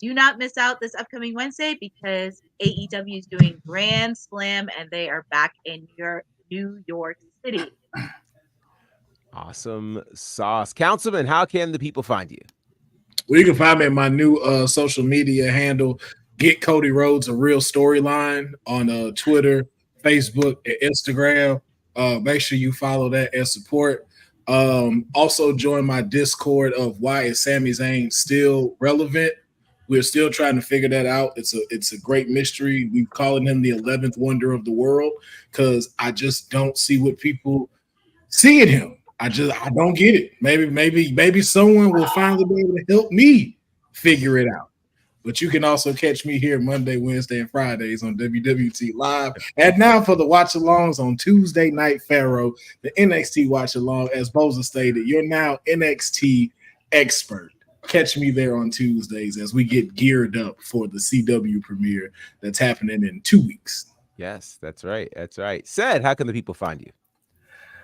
Do not miss out this upcoming Wednesday, because AEW is doing Grand Slam, and they are back in New York City. Awesome sauce. Councilman, how can the people find you? Well, you can find me at my new social media handle, Get Cody Rhodes a Real Storyline, on Twitter, Facebook, and Instagram. Make sure you follow that and support. Also join my Discord of Why is Sami Zayn Still Relevant? We're still trying to figure that out. It's a great mystery. We're calling him the 11th wonder of the world, because I just don't see what people see in him. I don't get it. Maybe someone will finally be able to help me figure it out. But you can also catch me here Monday, Wednesday, and Fridays on WWT Live. And now for the watch-alongs on Tuesday Night Pharaoh, the NXT watch-along, as Boza stated, you're now NXT expert. Catch me there on Tuesdays as we get geared up for the CW premiere that's happening in 2 weeks. Yes, that's right. That's right. Said, how can the people find you?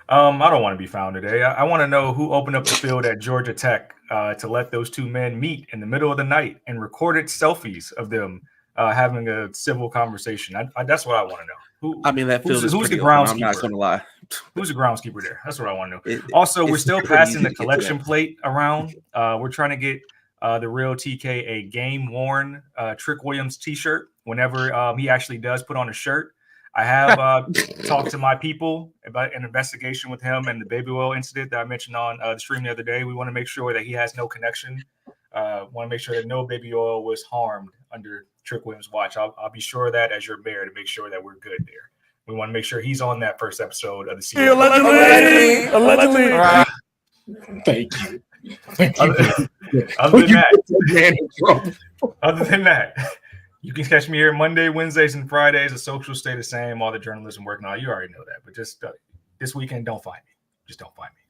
I don't want to be found today. I want to know who opened up the field at Georgia Tech to let those two men meet in the middle of the night and recorded selfies of them having a civil conversation. That's what I want to know. That field is who's the groundskeeper? I'm not going to lie. Who's the groundskeeper there? That's what I want to know. Also, we're still passing the collection plate around. We're trying to get the Real TK a game-worn Trick Williams T-shirt whenever he actually does put on a shirt. I have talked to my people about an investigation with him and the baby oil incident that I mentioned on the stream the other day. We want to make sure that he has no connection. Want to make sure that no baby oil was harmed under Trick Williams' watch. I'll be sure of that as your mayor to make sure that we're good there. We want to make sure he's on that first episode of the season. Allegedly. Thank you. Other than that, you can catch me here Monday, Wednesdays, and Fridays. The socials stay the same. All the journalism working on. You already know that. But just this weekend, don't find me. Just don't find me.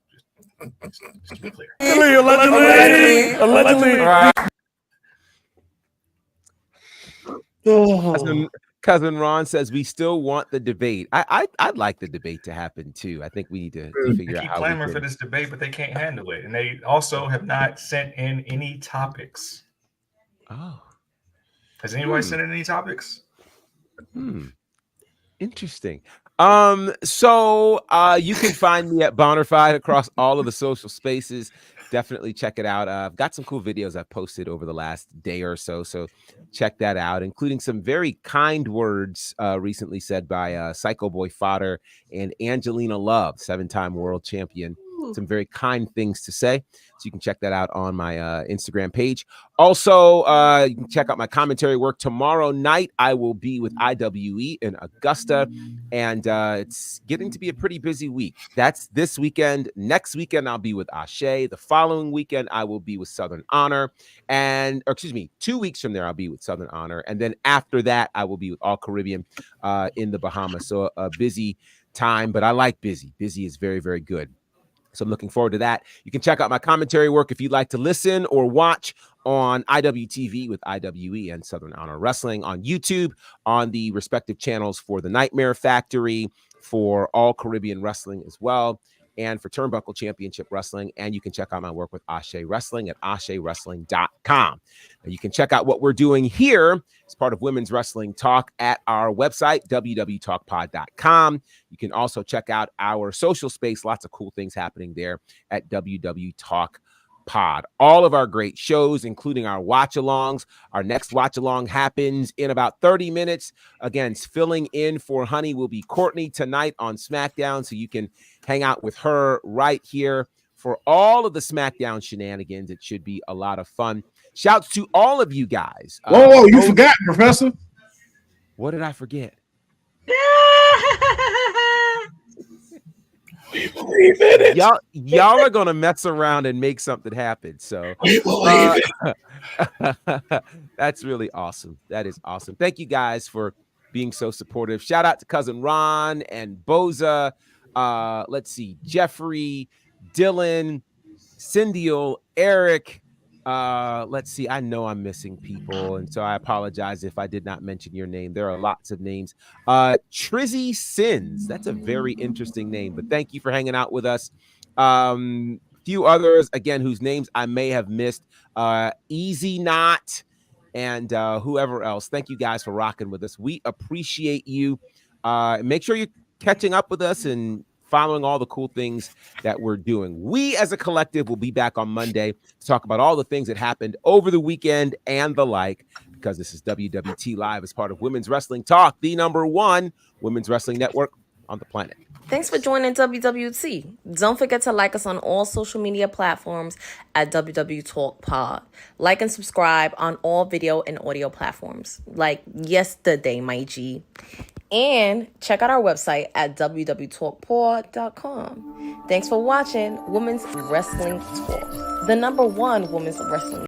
Just to be clear. Allegedly. Cousin Ron says we still want the debate. I'd like the debate to happen too. I think we need to figure out how we clamoring for this debate, but they can't handle it, and they also have not sent in any topics. Oh. Has anybody sent in any topics? Interesting. So you can find me at Bonafide across all of the social spaces. Definitely check it out. I've got some cool videos I've posted over the last day or so. So check that out, including some very kind words recently said by Psycho Boy Fodder and Angelina Love, 7-time world champion. Some very kind things to say. So you can check that out on my Instagram page. Also, you can check out my commentary work. Tomorrow night, I will be with IWE in Augusta, and it's getting to be a pretty busy week. That's this weekend. Next weekend, I'll be with Ashe. The following weekend, I will be with Southern Honor. 2 weeks from there, I'll be with Southern Honor. And then after that, I will be with All Caribbean in the Bahamas. So a busy time, but I like busy. Busy is very, very good. So I'm looking forward to that. You can check out my commentary work if you'd like to listen or watch on IWTV with IWE and Southern Honor Wrestling, on YouTube, on the respective channels for the Nightmare Factory, for All Caribbean Wrestling as well, and for Turnbuckle Championship Wrestling. And you can check out my work with Ashe Wrestling at AsheWrestling.com. Now, you can check out what we're doing here as part of Women's Wrestling Talk at our website, www.talkpod.com. You can also check out our social space. Lots of cool things happening there at WW Talk Pod. All of our great shows, including our watch-alongs. Our next watch-along happens in about 30 minutes. Again, filling in for Honey will be Courtney tonight on SmackDown, so you can hang out with her right here for all of the SmackDown shenanigans. It should be a lot of fun. Shouts to all of you guys. Whoa, you forgot, Professor. What did I forget? We believe in it. Y'all are gonna mess around and make something happen. So we believe it. That's really awesome. That is awesome. Thank you guys for being so supportive. Shout out to cousin Ron and Boza. Let's see, Jeffrey, Dylan, Cindyl, Eric. Let's see. I know I'm missing people, and so I apologize if I did not mention your name. There are lots of names. Trizzy Sins. That's a very interesting name, but thank you for hanging out with us. Few others, again, whose names I may have missed. Easy Knot and whoever else. Thank you guys for rocking with us. We appreciate you. Make sure you're catching up with us and following all the cool things that we're doing. We as a collective will be back on Monday to talk about all the things that happened over the weekend and the like, because this is WWT Live as part of Women's Wrestling Talk, the #1 women's wrestling network on the planet. Thanks for joining WWT. Don't forget to like us on all social media platforms at WW Talk Pod. Like and subscribe on all video and audio platforms, like yesterday, my G. And check out our website at www.talkpod.com. Thanks for watching Women's Wrestling Talk, the #1 women's wrestling